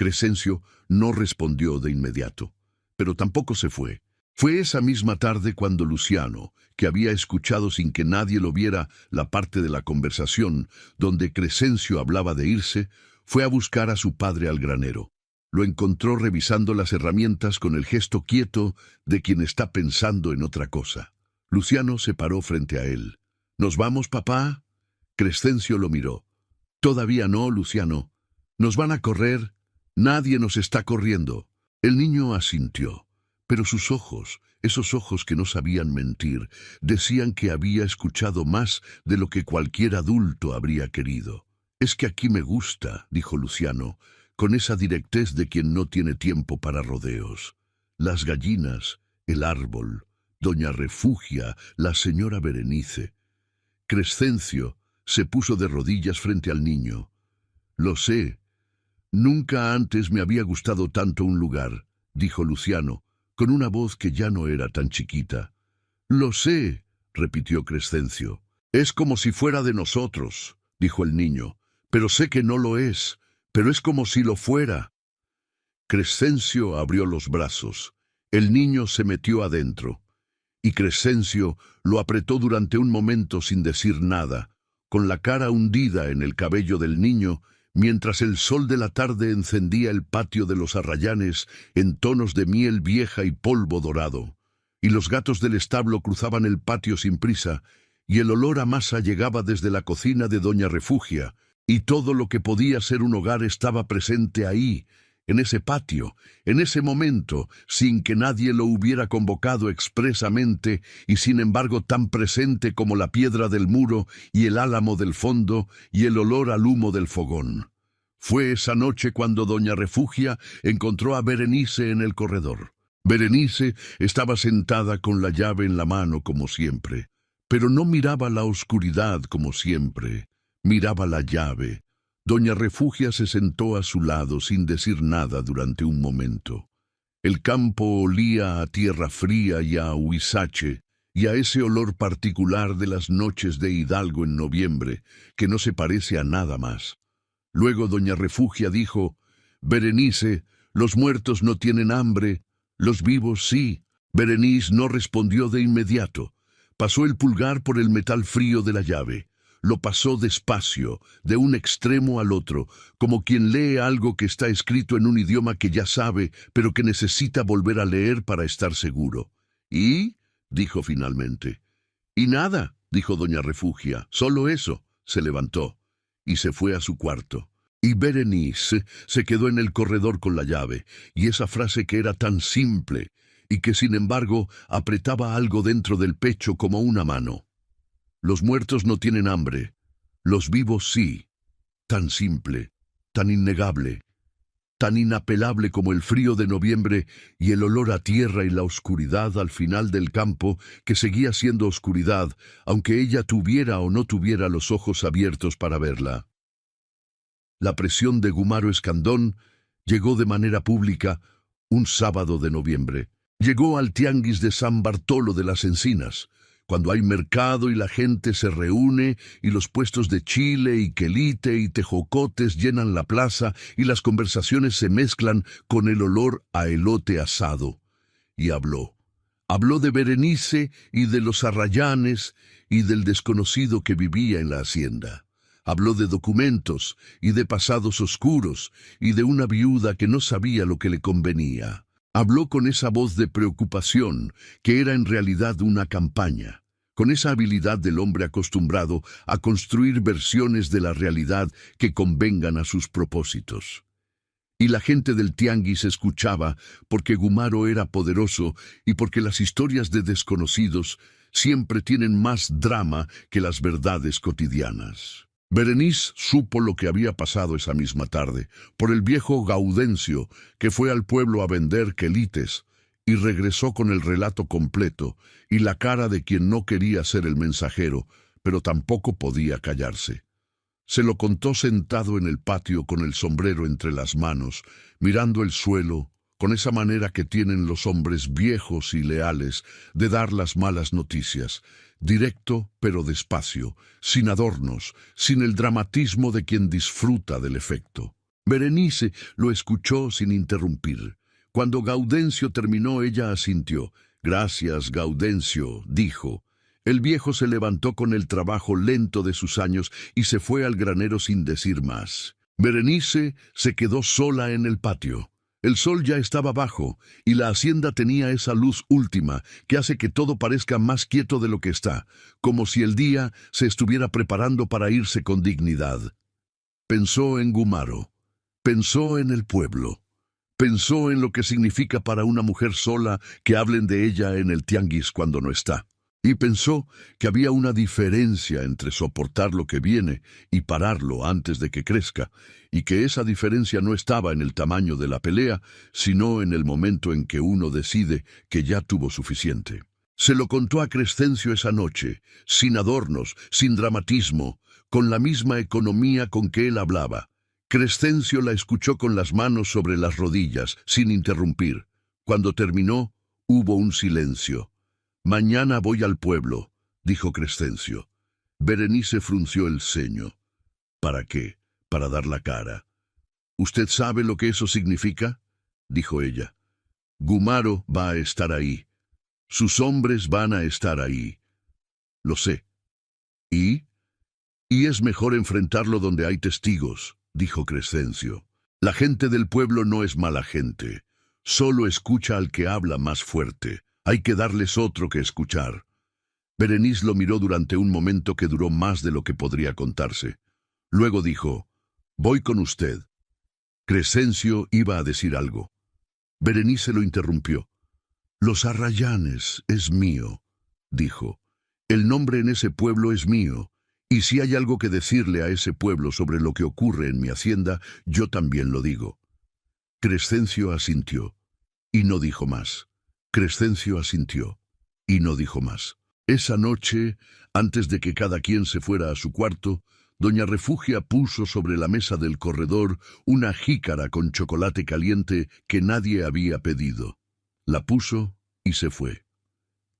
Crescencio no respondió de inmediato, pero tampoco se fue. Fue esa misma tarde cuando Luciano, que había escuchado sin que nadie lo viera la parte de la conversación donde Crescencio hablaba de irse, fue a buscar a su padre al granero. Lo encontró revisando las herramientas con el gesto quieto de quien está pensando en otra cosa. Luciano se paró frente a él. ¿Nos vamos, papá? Crescencio lo miró. Todavía no, Luciano. ¿Nos van a correr? Nadie nos está corriendo. El niño asintió, pero sus ojos, esos ojos que no sabían mentir, decían que había escuchado más de lo que cualquier adulto habría querido. Es que aquí me gusta, dijo Luciano, con esa directez de quien no tiene tiempo para rodeos. Las gallinas, el árbol, doña Refugia, la señora Berenice. Crescencio se puso de rodillas frente al niño. Lo sé. Nunca antes me había gustado tanto un lugar, dijo Luciano, con una voz que ya no era tan chiquita. Lo sé, repitió Crescencio. Es como si fuera de nosotros, dijo el niño, pero sé que no lo es, pero es como si lo fuera. Crescencio abrió los brazos. El niño se metió adentro, y Crescencio lo apretó durante un momento sin decir nada, con la cara hundida en el cabello del niño, mientras el sol de la tarde encendía el patio de los Arrayanes en tonos de miel vieja y polvo dorado, y los gatos del establo cruzaban el patio sin prisa, y el olor a masa llegaba desde la cocina de doña Refugia, y todo lo que podía ser un hogar estaba presente ahí, en ese patio, en ese momento, sin que nadie lo hubiera convocado expresamente, y sin embargo tan presente como la piedra del muro y el álamo del fondo y el olor al humo del fogón. Fue esa noche cuando doña Refugia encontró a Berenice en el corredor. Berenice estaba sentada con la llave en la mano como siempre, pero no miraba la oscuridad como siempre, miraba la llave. Doña Refugia se sentó a su lado sin decir nada durante un momento. El campo olía a tierra fría y a huizache, y a ese olor particular de las noches de Hidalgo en noviembre, que no se parece a nada más. Luego doña Refugia dijo: «Berenice, los muertos no tienen hambre, los vivos sí». Berenice no respondió de inmediato. Pasó el pulgar por el metal frío de la llave. Lo pasó despacio, de un extremo al otro, como quien lee algo que está escrito en un idioma que ya sabe, pero que necesita volver a leer para estar seguro. «¿Y?» dijo finalmente. «Y nada», dijo doña Refugia, «solo eso». Se levantó y se fue a su cuarto. Y Berenice se quedó en el corredor con la llave, y esa frase que era tan simple, y que sin embargo apretaba algo dentro del pecho como una mano. Los muertos no tienen hambre, los vivos sí. Tan simple, tan innegable, tan inapelable como el frío de noviembre y el olor a tierra y la oscuridad al final del campo, que seguía siendo oscuridad, aunque ella tuviera o no tuviera los ojos abiertos para verla. La presión de Gumaro Escandón llegó de manera pública un sábado de noviembre. Llegó al tianguis de San Bartolo de las Encinas, cuando hay mercado y la gente se reúne y los puestos de chile y quelite y tejocotes llenan la plaza y las conversaciones se mezclan con el olor a elote asado. Y habló. Habló de Berenice y de los Arrayanes y del desconocido que vivía en la hacienda. Habló de documentos y de pasados oscuros y de una viuda que no sabía lo que le convenía. Habló con esa voz de preocupación que era en realidad una campaña, con esa habilidad del hombre acostumbrado a construir versiones de la realidad que convengan a sus propósitos. Y la gente del tianguis escuchaba porque Gumaro era poderoso y porque las historias de desconocidos siempre tienen más drama que las verdades cotidianas. Berenice supo lo que había pasado esa misma tarde por el viejo Gaudencio, que fue al pueblo a vender quelites y regresó con el relato completo y la cara de quien no quería ser el mensajero, pero tampoco podía callarse. Se lo contó sentado en el patio con el sombrero entre las manos, mirando el suelo, con esa manera que tienen los hombres viejos y leales de dar las malas noticias, directo pero despacio, sin adornos, sin el dramatismo de quien disfruta del efecto. Berenice lo escuchó sin interrumpir. Cuando Gaudencio terminó, ella asintió. «Gracias, Gaudencio», dijo. El viejo se levantó con el trabajo lento de sus años y se fue al granero sin decir más. Berenice se quedó sola en el patio. El sol ya estaba bajo, y la hacienda tenía esa luz última que hace que todo parezca más quieto de lo que está, como si el día se estuviera preparando para irse con dignidad. Pensó en Gumaro, pensó en el pueblo, pensó en lo que significa para una mujer sola que hablen de ella en el tianguis cuando no está. Y pensó que había una diferencia entre soportar lo que viene y pararlo antes de que crezca, y que esa diferencia no estaba en el tamaño de la pelea, sino en el momento en que uno decide que ya tuvo suficiente. Se lo contó a Crescencio esa noche, sin adornos, sin dramatismo, con la misma economía con que él hablaba. Crescencio la escuchó con las manos sobre las rodillas, sin interrumpir. Cuando terminó, hubo un silencio. «Mañana voy al pueblo», dijo Crescencio. Berenice frunció el ceño. «¿Para qué? Para dar la cara». «¿Usted sabe lo que eso significa?», dijo ella. «Gumaro va a estar ahí. Sus hombres van a estar ahí». «Lo sé». «¿Y?» «Y es mejor enfrentarlo donde hay testigos», dijo Crescencio. «La gente del pueblo no es mala gente. Solo escucha al que habla más fuerte. Hay que darles otro que escuchar». Berenice lo miró durante un momento que duró más de lo que podría contarse. Luego dijo: «Voy con usted». Crescencio iba a decir algo. Berenice lo interrumpió. «Los Arrayanes es mío», dijo. «El nombre en ese pueblo es mío, y si hay algo que decirle a ese pueblo sobre lo que ocurre en mi hacienda, yo también lo digo». Crescencio asintió, y no dijo más. Crescencio asintió, y no dijo más. Esa noche, antes de que cada quien se fuera a su cuarto, doña Refugia puso sobre la mesa del corredor una jícara con chocolate caliente que nadie había pedido. La puso y se fue.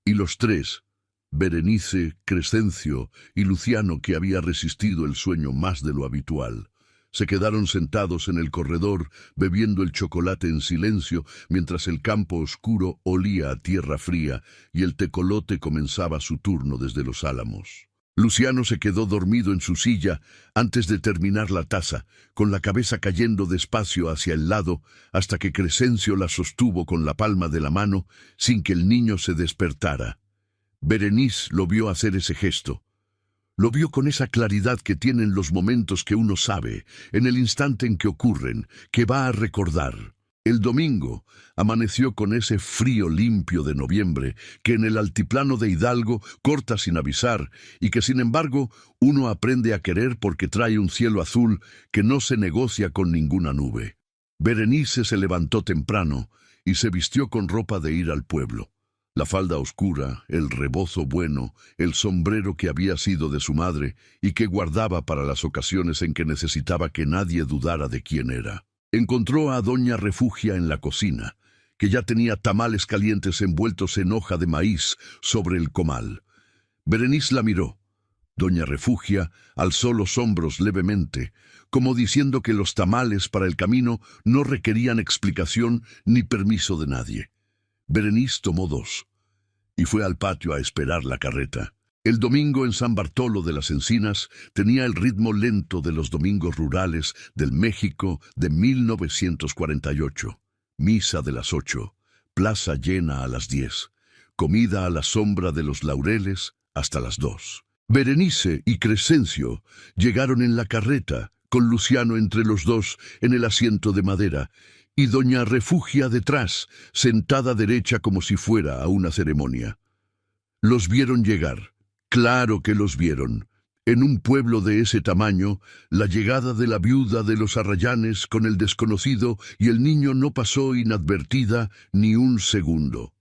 Y los tres, Berenice, Crescencio y Luciano, que había resistido el sueño más de lo habitual, se quedaron sentados en el corredor, bebiendo el chocolate en silencio, mientras el campo oscuro olía a tierra fría y el tecolote comenzaba su turno desde los álamos. Luciano se quedó dormido en su silla antes de terminar la taza, con la cabeza cayendo despacio hacia el lado, hasta que Crescencio la sostuvo con la palma de la mano, sin que el niño se despertara. Berenice lo vio hacer ese gesto. Lo vio con esa claridad que tienen los momentos que uno sabe, en el instante en que ocurren, que va a recordar. El domingo amaneció con ese frío limpio de noviembre que en el altiplano de Hidalgo corta sin avisar y que sin embargo uno aprende a querer porque trae un cielo azul que no se negocia con ninguna nube. Berenice se levantó temprano y se vistió con ropa de ir al pueblo. La falda oscura, el rebozo bueno, el sombrero que había sido de su madre y que guardaba para las ocasiones en que necesitaba que nadie dudara de quién era. Encontró a doña Refugia en la cocina, que ya tenía tamales calientes envueltos en hoja de maíz sobre el comal. Berenice la miró. Doña Refugia alzó los hombros levemente, como diciendo que los tamales para el camino no requerían explicación ni permiso de nadie. Berenice tomó dos y fue al patio a esperar la carreta. El domingo en San Bartolo de las Encinas tenía el ritmo lento de los domingos rurales del México de 1948. Misa de las 8, plaza llena a las 10, comida a la sombra de los laureles hasta las 2. Berenice y Crescencio llegaron en la carreta, con Luciano entre los dos en el asiento de madera, y doña Refugia detrás, sentada derecha como si fuera a una ceremonia. Los vieron llegar. Claro que los vieron. En un pueblo de ese tamaño, la llegada de la viuda de los Arrayanes con el desconocido y el niño no pasó inadvertida ni un segundo.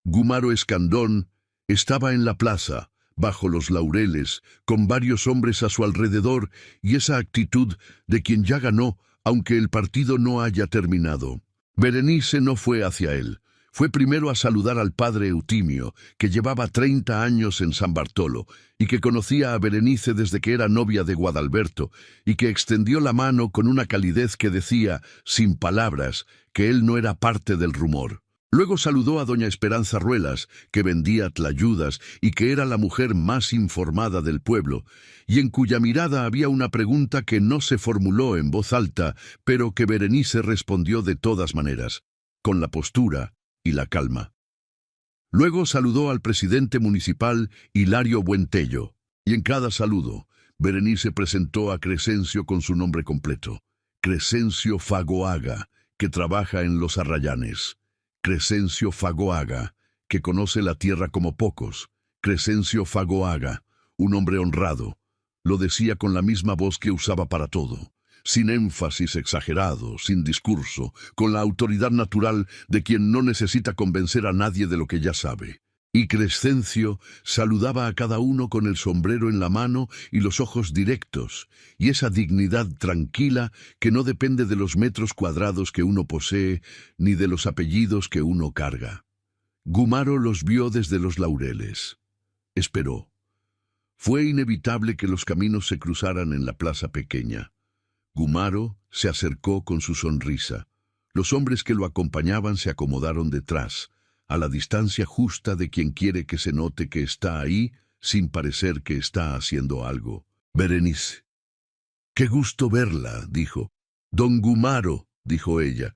Gumaro Escandón estaba en la plaza, bajo los laureles, con varios hombres a su alrededor y esa actitud de quien ya ganó, aunque el partido no haya terminado. Berenice no fue hacia él, Fue primero a saludar al padre Eutimio, que llevaba 30 años en San Bartolo, y que conocía a Berenice desde que era novia de Guadalberto, y que extendió la mano con una calidez que decía, sin palabras, que él no era parte del rumor. Luego saludó a doña Esperanza Ruelas, que vendía tlayudas y que era la mujer más informada del pueblo, y en cuya mirada había una pregunta que no se formuló en voz alta, pero que Berenice respondió de todas maneras, con la postura y la calma. Luego saludó al presidente municipal Hilario Buentello, y en cada saludo, Berenice presentó a Crescencio con su nombre completo, Crescencio Fagoaga, que trabaja en los Arrayanes. Crescencio Fagoaga, que conoce la tierra como pocos. Crescencio Fagoaga, un hombre honrado. Lo decía con la misma voz que usaba para todo, sin énfasis exagerado, sin discurso, con la autoridad natural de quien no necesita convencer a nadie de lo que ya sabe. Y Crescencio saludaba a cada uno con el sombrero en la mano y los ojos directos, y esa dignidad tranquila que no depende de los metros cuadrados que uno posee, ni de los apellidos que uno carga. Gumaro los vio desde los laureles. Esperó. Fue inevitable que los caminos se cruzaran en la plaza pequeña. Gumaro se acercó con su sonrisa. Los hombres que lo acompañaban se acomodaron detrás, a la distancia justa de quien quiere que se note que está ahí, sin parecer que está haciendo algo. Berenice. «Qué gusto verla», dijo. «Don Gumaro», dijo ella.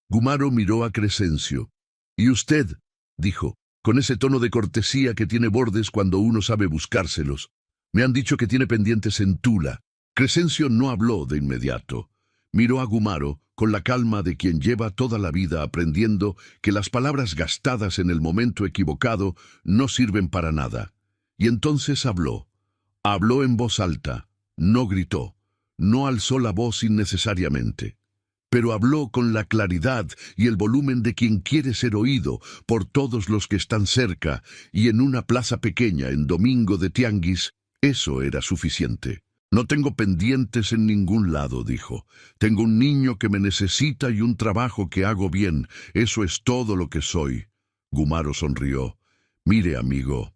Gumaro miró a Crescencio. «¿Y usted?», dijo, con ese tono de cortesía que tiene bordes cuando uno sabe buscárselos. «Me han dicho que tiene pendientes en Tula». Crescencio no habló de inmediato. Miró a Gumaro con la calma de quien lleva toda la vida aprendiendo que las palabras gastadas en el momento equivocado no sirven para nada. Y entonces habló. Habló en voz alta, no gritó, no alzó la voz innecesariamente. Pero habló con la claridad y el volumen de quien quiere ser oído por todos los que están cerca, y en una plaza pequeña en domingo de tianguis, eso era suficiente. «No tengo pendientes en ningún lado», dijo. «Tengo un niño que me necesita y un trabajo que hago bien. Eso es todo lo que soy». Gumaro sonrió. «Mire, amigo,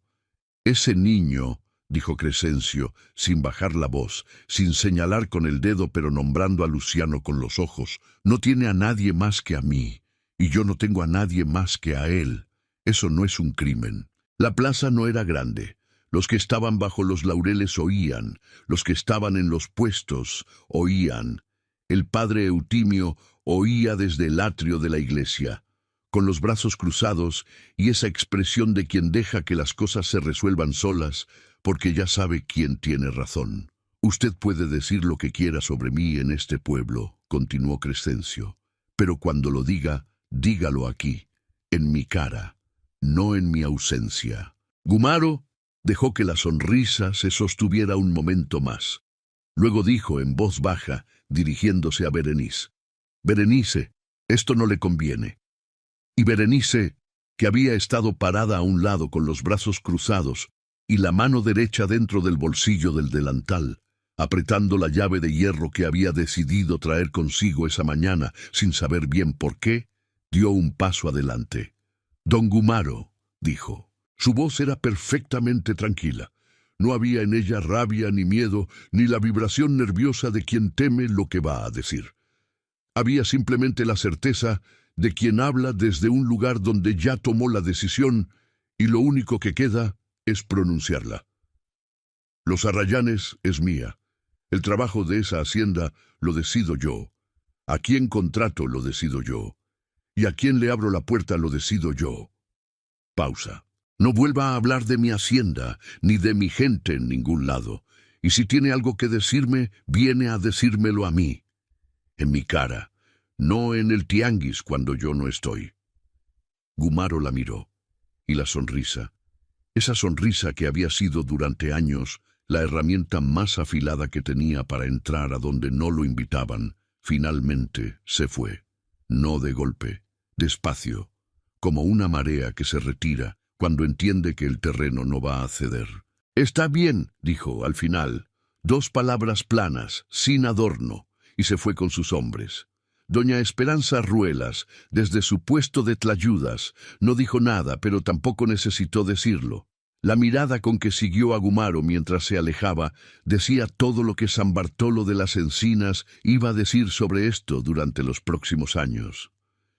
ese niño», dijo Crescencio, sin bajar la voz, sin señalar con el dedo pero nombrando a Luciano con los ojos, «no tiene a nadie más que a mí, y yo no tengo a nadie más que a él. Eso no es un crimen». La plaza no era grande. Los que estaban bajo los laureles oían, los que estaban en los puestos oían. El padre Eutimio oía desde el atrio de la iglesia, con los brazos cruzados y esa expresión de quien deja que las cosas se resuelvan solas, porque ya sabe quién tiene razón. «Usted puede decir lo que quiera sobre mí en este pueblo», continuó Crescencio, «pero cuando lo diga, dígalo aquí, en mi cara, no en mi ausencia». Gumaro dejó que la sonrisa se sostuviera un momento más. Luego dijo en voz baja, dirigiéndose a Berenice: «Berenice, esto no le conviene». Y Berenice, que había estado parada a un lado con los brazos cruzados y la mano derecha dentro del bolsillo del delantal, apretando la llave de hierro que había decidido traer consigo esa mañana sin saber bien por qué, dio un paso adelante. «Don Gumaro», dijo. Su voz era perfectamente tranquila. No había en ella rabia ni miedo, ni la vibración nerviosa de quien teme lo que va a decir. Había simplemente la certeza de quien habla desde un lugar donde ya tomó la decisión y lo único que queda es pronunciarla. «Los Arrayanes es mía. El trabajo de esa hacienda lo decido yo. A quién contrato lo decido yo. Y a quién le abro la puerta lo decido yo». Pausa. «No vuelva a hablar de mi hacienda, ni de mi gente en ningún lado. Y si tiene algo que decirme, viene a decírmelo a mí. En mi cara, no en el tianguis cuando yo no estoy». Gumaro la miró. Y la sonrisa, esa sonrisa que había sido durante años la herramienta más afilada que tenía para entrar a donde no lo invitaban, finalmente se fue. No de golpe, despacio, como una marea que se retira cuando entiende que el terreno no va a ceder. «Está bien», dijo al final, 2 palabras planas, sin adorno, y se fue con sus hombres. Doña Esperanza Ruelas, desde su puesto de tlayudas, no dijo nada, pero tampoco necesitó decirlo. La mirada con que siguió a Gumaro mientras se alejaba decía todo lo que San Bartolo de las Encinas iba a decir sobre esto durante los próximos años.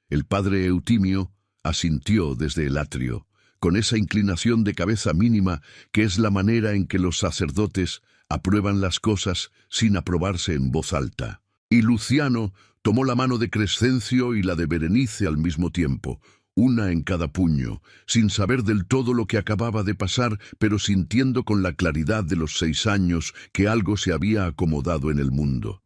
El padre Eutimio asintió desde el atrio, con esa inclinación de cabeza mínima que es la manera en que los sacerdotes aprueban las cosas sin aprobarse en voz alta. Y Luciano tomó la mano de Crescencio y la de Berenice al mismo tiempo, una en cada puño, sin saber del todo lo que acababa de pasar, pero sintiendo con la claridad de los 6 años que algo se había acomodado en el mundo.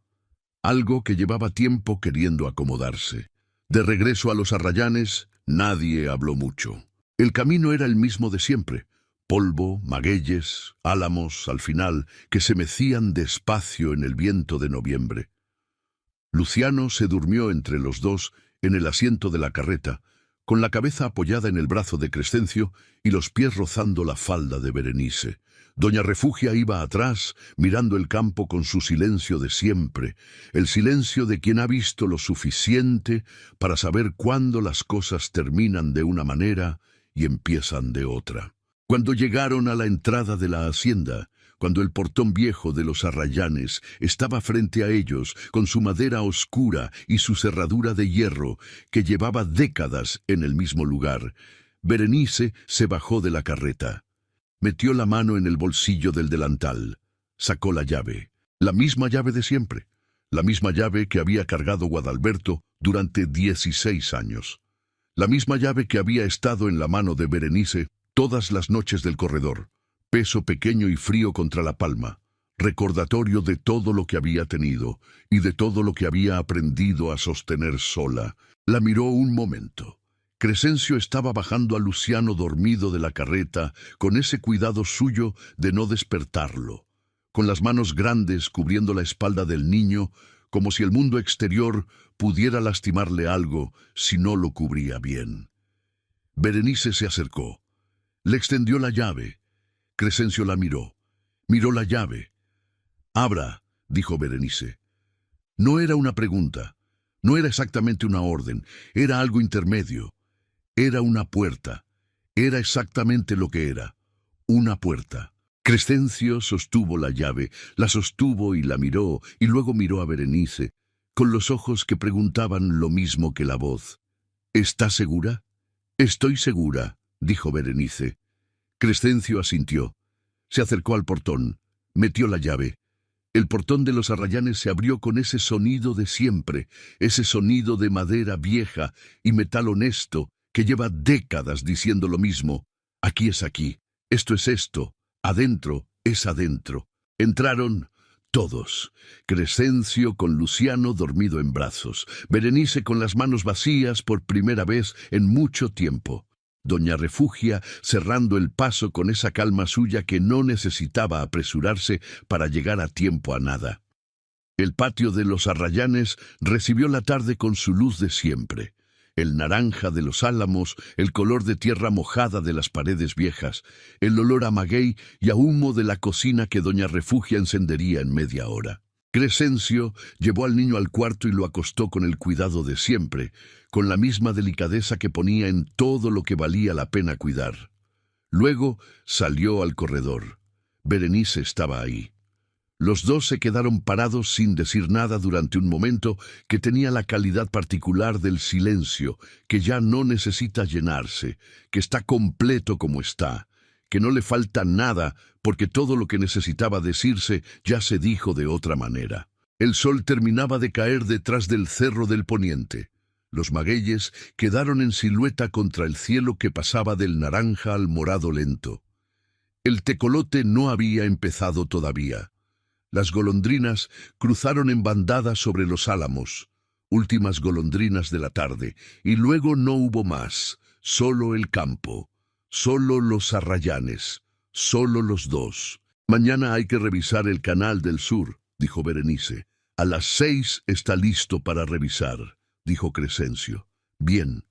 Algo que llevaba tiempo queriendo acomodarse. De regreso a los Arrayanes, nadie habló mucho. El camino era el mismo de siempre. Polvo, magueyes, álamos, al final, que se mecían despacio en el viento de noviembre. Luciano se durmió entre los dos en el asiento de la carreta, con la cabeza apoyada en el brazo de Crescencio y los pies rozando la falda de Berenice. Doña Refugia iba atrás, mirando el campo con su silencio de siempre, el silencio de quien ha visto lo suficiente para saber cuándo las cosas terminan de una manera y empiezan de otra. Cuando llegaron a la entrada de la hacienda, cuando el portón viejo de los Arrayanes estaba frente a ellos, con su madera oscura y su cerradura de hierro, que llevaba décadas en el mismo lugar, Berenice se bajó de la carreta. Metió la mano en el bolsillo del delantal. Sacó la llave. La misma llave de siempre. La misma llave que había cargado Guadalberto durante 16 años. La misma llave que había estado en la mano de Berenice todas las noches del corredor. Peso pequeño y frío contra la palma, recordatorio de todo lo que había tenido y de todo lo que había aprendido a sostener sola. La miró un momento. Crescencio estaba bajando a Luciano dormido de la carreta con ese cuidado suyo de no despertarlo, con las manos grandes cubriendo la espalda del niño, como si el mundo exterior pudiera lastimarle algo si no lo cubría bien. Berenice se acercó. Le extendió la llave. Crescencio la miró. Miró la llave. «Abra», dijo Berenice. No era una pregunta. No era exactamente una orden. Era algo intermedio. Era una puerta. Era exactamente lo que era. Una puerta. Crescencio sostuvo la llave, la sostuvo y la miró, y luego miró a Berenice, con los ojos que preguntaban lo mismo que la voz. «¿Está segura?» «Estoy segura», dijo Berenice. Crescencio asintió. Se acercó al portón. Metió la llave. El portón de los Arrayanes se abrió con ese sonido de siempre, ese sonido de madera vieja y metal honesto que lleva décadas diciendo lo mismo. Aquí es aquí. Esto es esto. Adentro es adentro. Entraron todos. Crescencio con Luciano dormido en brazos. Berenice con las manos vacías por primera vez en mucho tiempo. Doña Refugia cerrando el paso con esa calma suya que no necesitaba apresurarse para llegar a tiempo a nada. El patio de los Arrayanes recibió la tarde con su luz de siempre. El naranja de los álamos, el color de tierra mojada de las paredes viejas, el olor a maguey y a humo de la cocina que doña Refugia encendería en media hora. Crescencio llevó al niño al cuarto y lo acostó con el cuidado de siempre, con la misma delicadeza que ponía en todo lo que valía la pena cuidar. Luego salió al corredor. Berenice estaba ahí. Los dos se quedaron parados sin decir nada durante un momento que tenía la calidad particular del silencio, que ya no necesita llenarse, que está completo como está, que no le falta nada porque todo lo que necesitaba decirse ya se dijo de otra manera. El sol terminaba de caer detrás del cerro del poniente. Los magueyes quedaron en silueta contra el cielo que pasaba del naranja al morado lento. El tecolote no había empezado todavía. Las golondrinas cruzaron en bandadas sobre los álamos, últimas golondrinas de la tarde, y luego no hubo más, solo el campo, solo los Arrayanes, solo los dos. Mañana hay que revisar el canal del sur, dijo Berenice. A las 6 está listo para revisar, dijo Crescencio. Bien.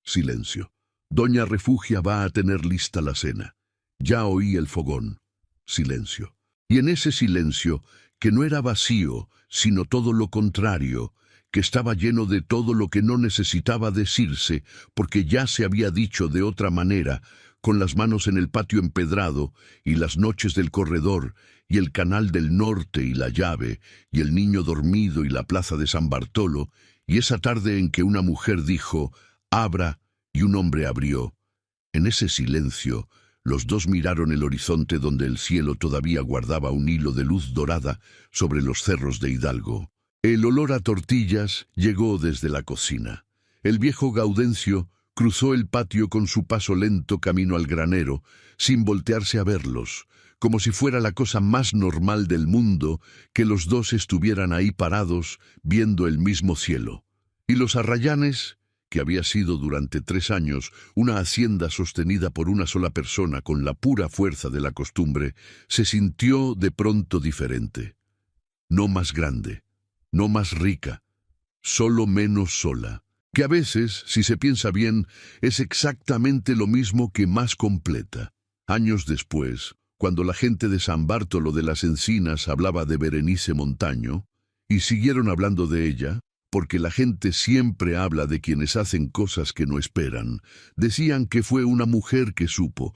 Silencio. Doña Refugia va a tener lista la cena. Ya oí el fogón. Silencio. Y en ese silencio, que no era vacío, sino todo lo contrario, que estaba lleno de todo lo que no necesitaba decirse, porque ya se había dicho de otra manera, con las manos en el patio empedrado, y las noches del corredor, y el canal del norte y la llave, y el niño dormido y la plaza de San Bartolo, y esa tarde en que una mujer dijo, «Abra», y un hombre abrió. En ese silencio, los dos miraron el horizonte donde el cielo todavía guardaba un hilo de luz dorada sobre los cerros de Hidalgo. El olor a tortillas llegó desde la cocina. El viejo Gaudencio cruzó el patio con su paso lento camino al granero, sin voltearse a verlos, como si fuera la cosa más normal del mundo que los dos estuvieran ahí parados viendo el mismo cielo. Y los Arrayanes, que había sido durante 3 años una hacienda sostenida por una sola persona con la pura fuerza de la costumbre, se sintió de pronto diferente. No más grande, no más rica, solo menos sola, que a veces, si se piensa bien, es exactamente lo mismo que más completa. Años después, cuando la gente de San Bartolo de las Encinas hablaba de Berenice Montaño, y siguieron hablando de ella, porque la gente siempre habla de quienes hacen cosas que no esperan, decían que fue una mujer que supo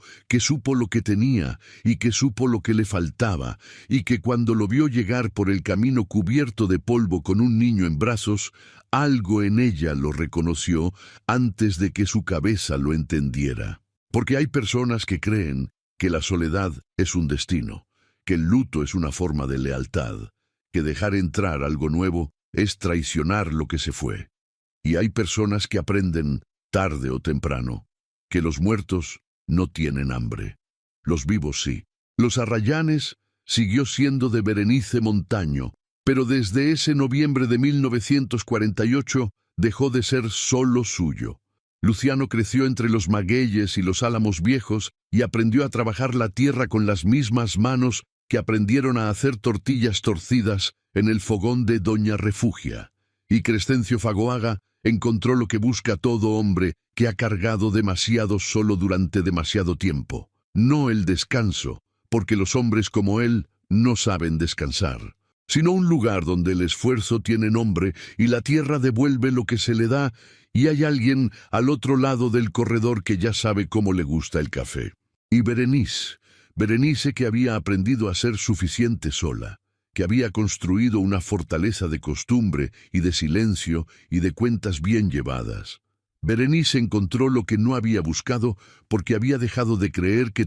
lo que tenía y que supo lo que le faltaba, y que cuando lo vio llegar por el camino cubierto de polvo con un niño en brazos, algo en ella lo reconoció antes de que su cabeza lo entendiera. Porque hay personas que creen que la soledad es un destino, que el luto es una forma de lealtad, que dejar entrar algo nuevo es traicionar lo que se fue. Y hay personas que aprenden, tarde o temprano, que los muertos no tienen hambre. Los vivos sí. Los Arrayanes siguió siendo de Berenice Montaño, pero desde ese noviembre de 1948 dejó de ser solo suyo. Luciano creció entre los magueyes y los álamos viejos y aprendió a trabajar la tierra con las mismas manos que aprendieron a hacer tortillas torcidas en el fogón de Doña Refugia. Y Crescencio Fagoaga encontró lo que busca todo hombre que ha cargado demasiado solo durante demasiado tiempo. No el descanso, porque los hombres como él no saben descansar, sino un lugar donde el esfuerzo tiene nombre y la tierra devuelve lo que se le da, y hay alguien al otro lado del corredor que ya sabe cómo le gusta el café. Y Berenice que había aprendido a ser suficiente sola, que había construido una fortaleza de costumbre y de silencio y de cuentas bien llevadas. Berenice encontró lo que no había buscado porque había dejado de creer que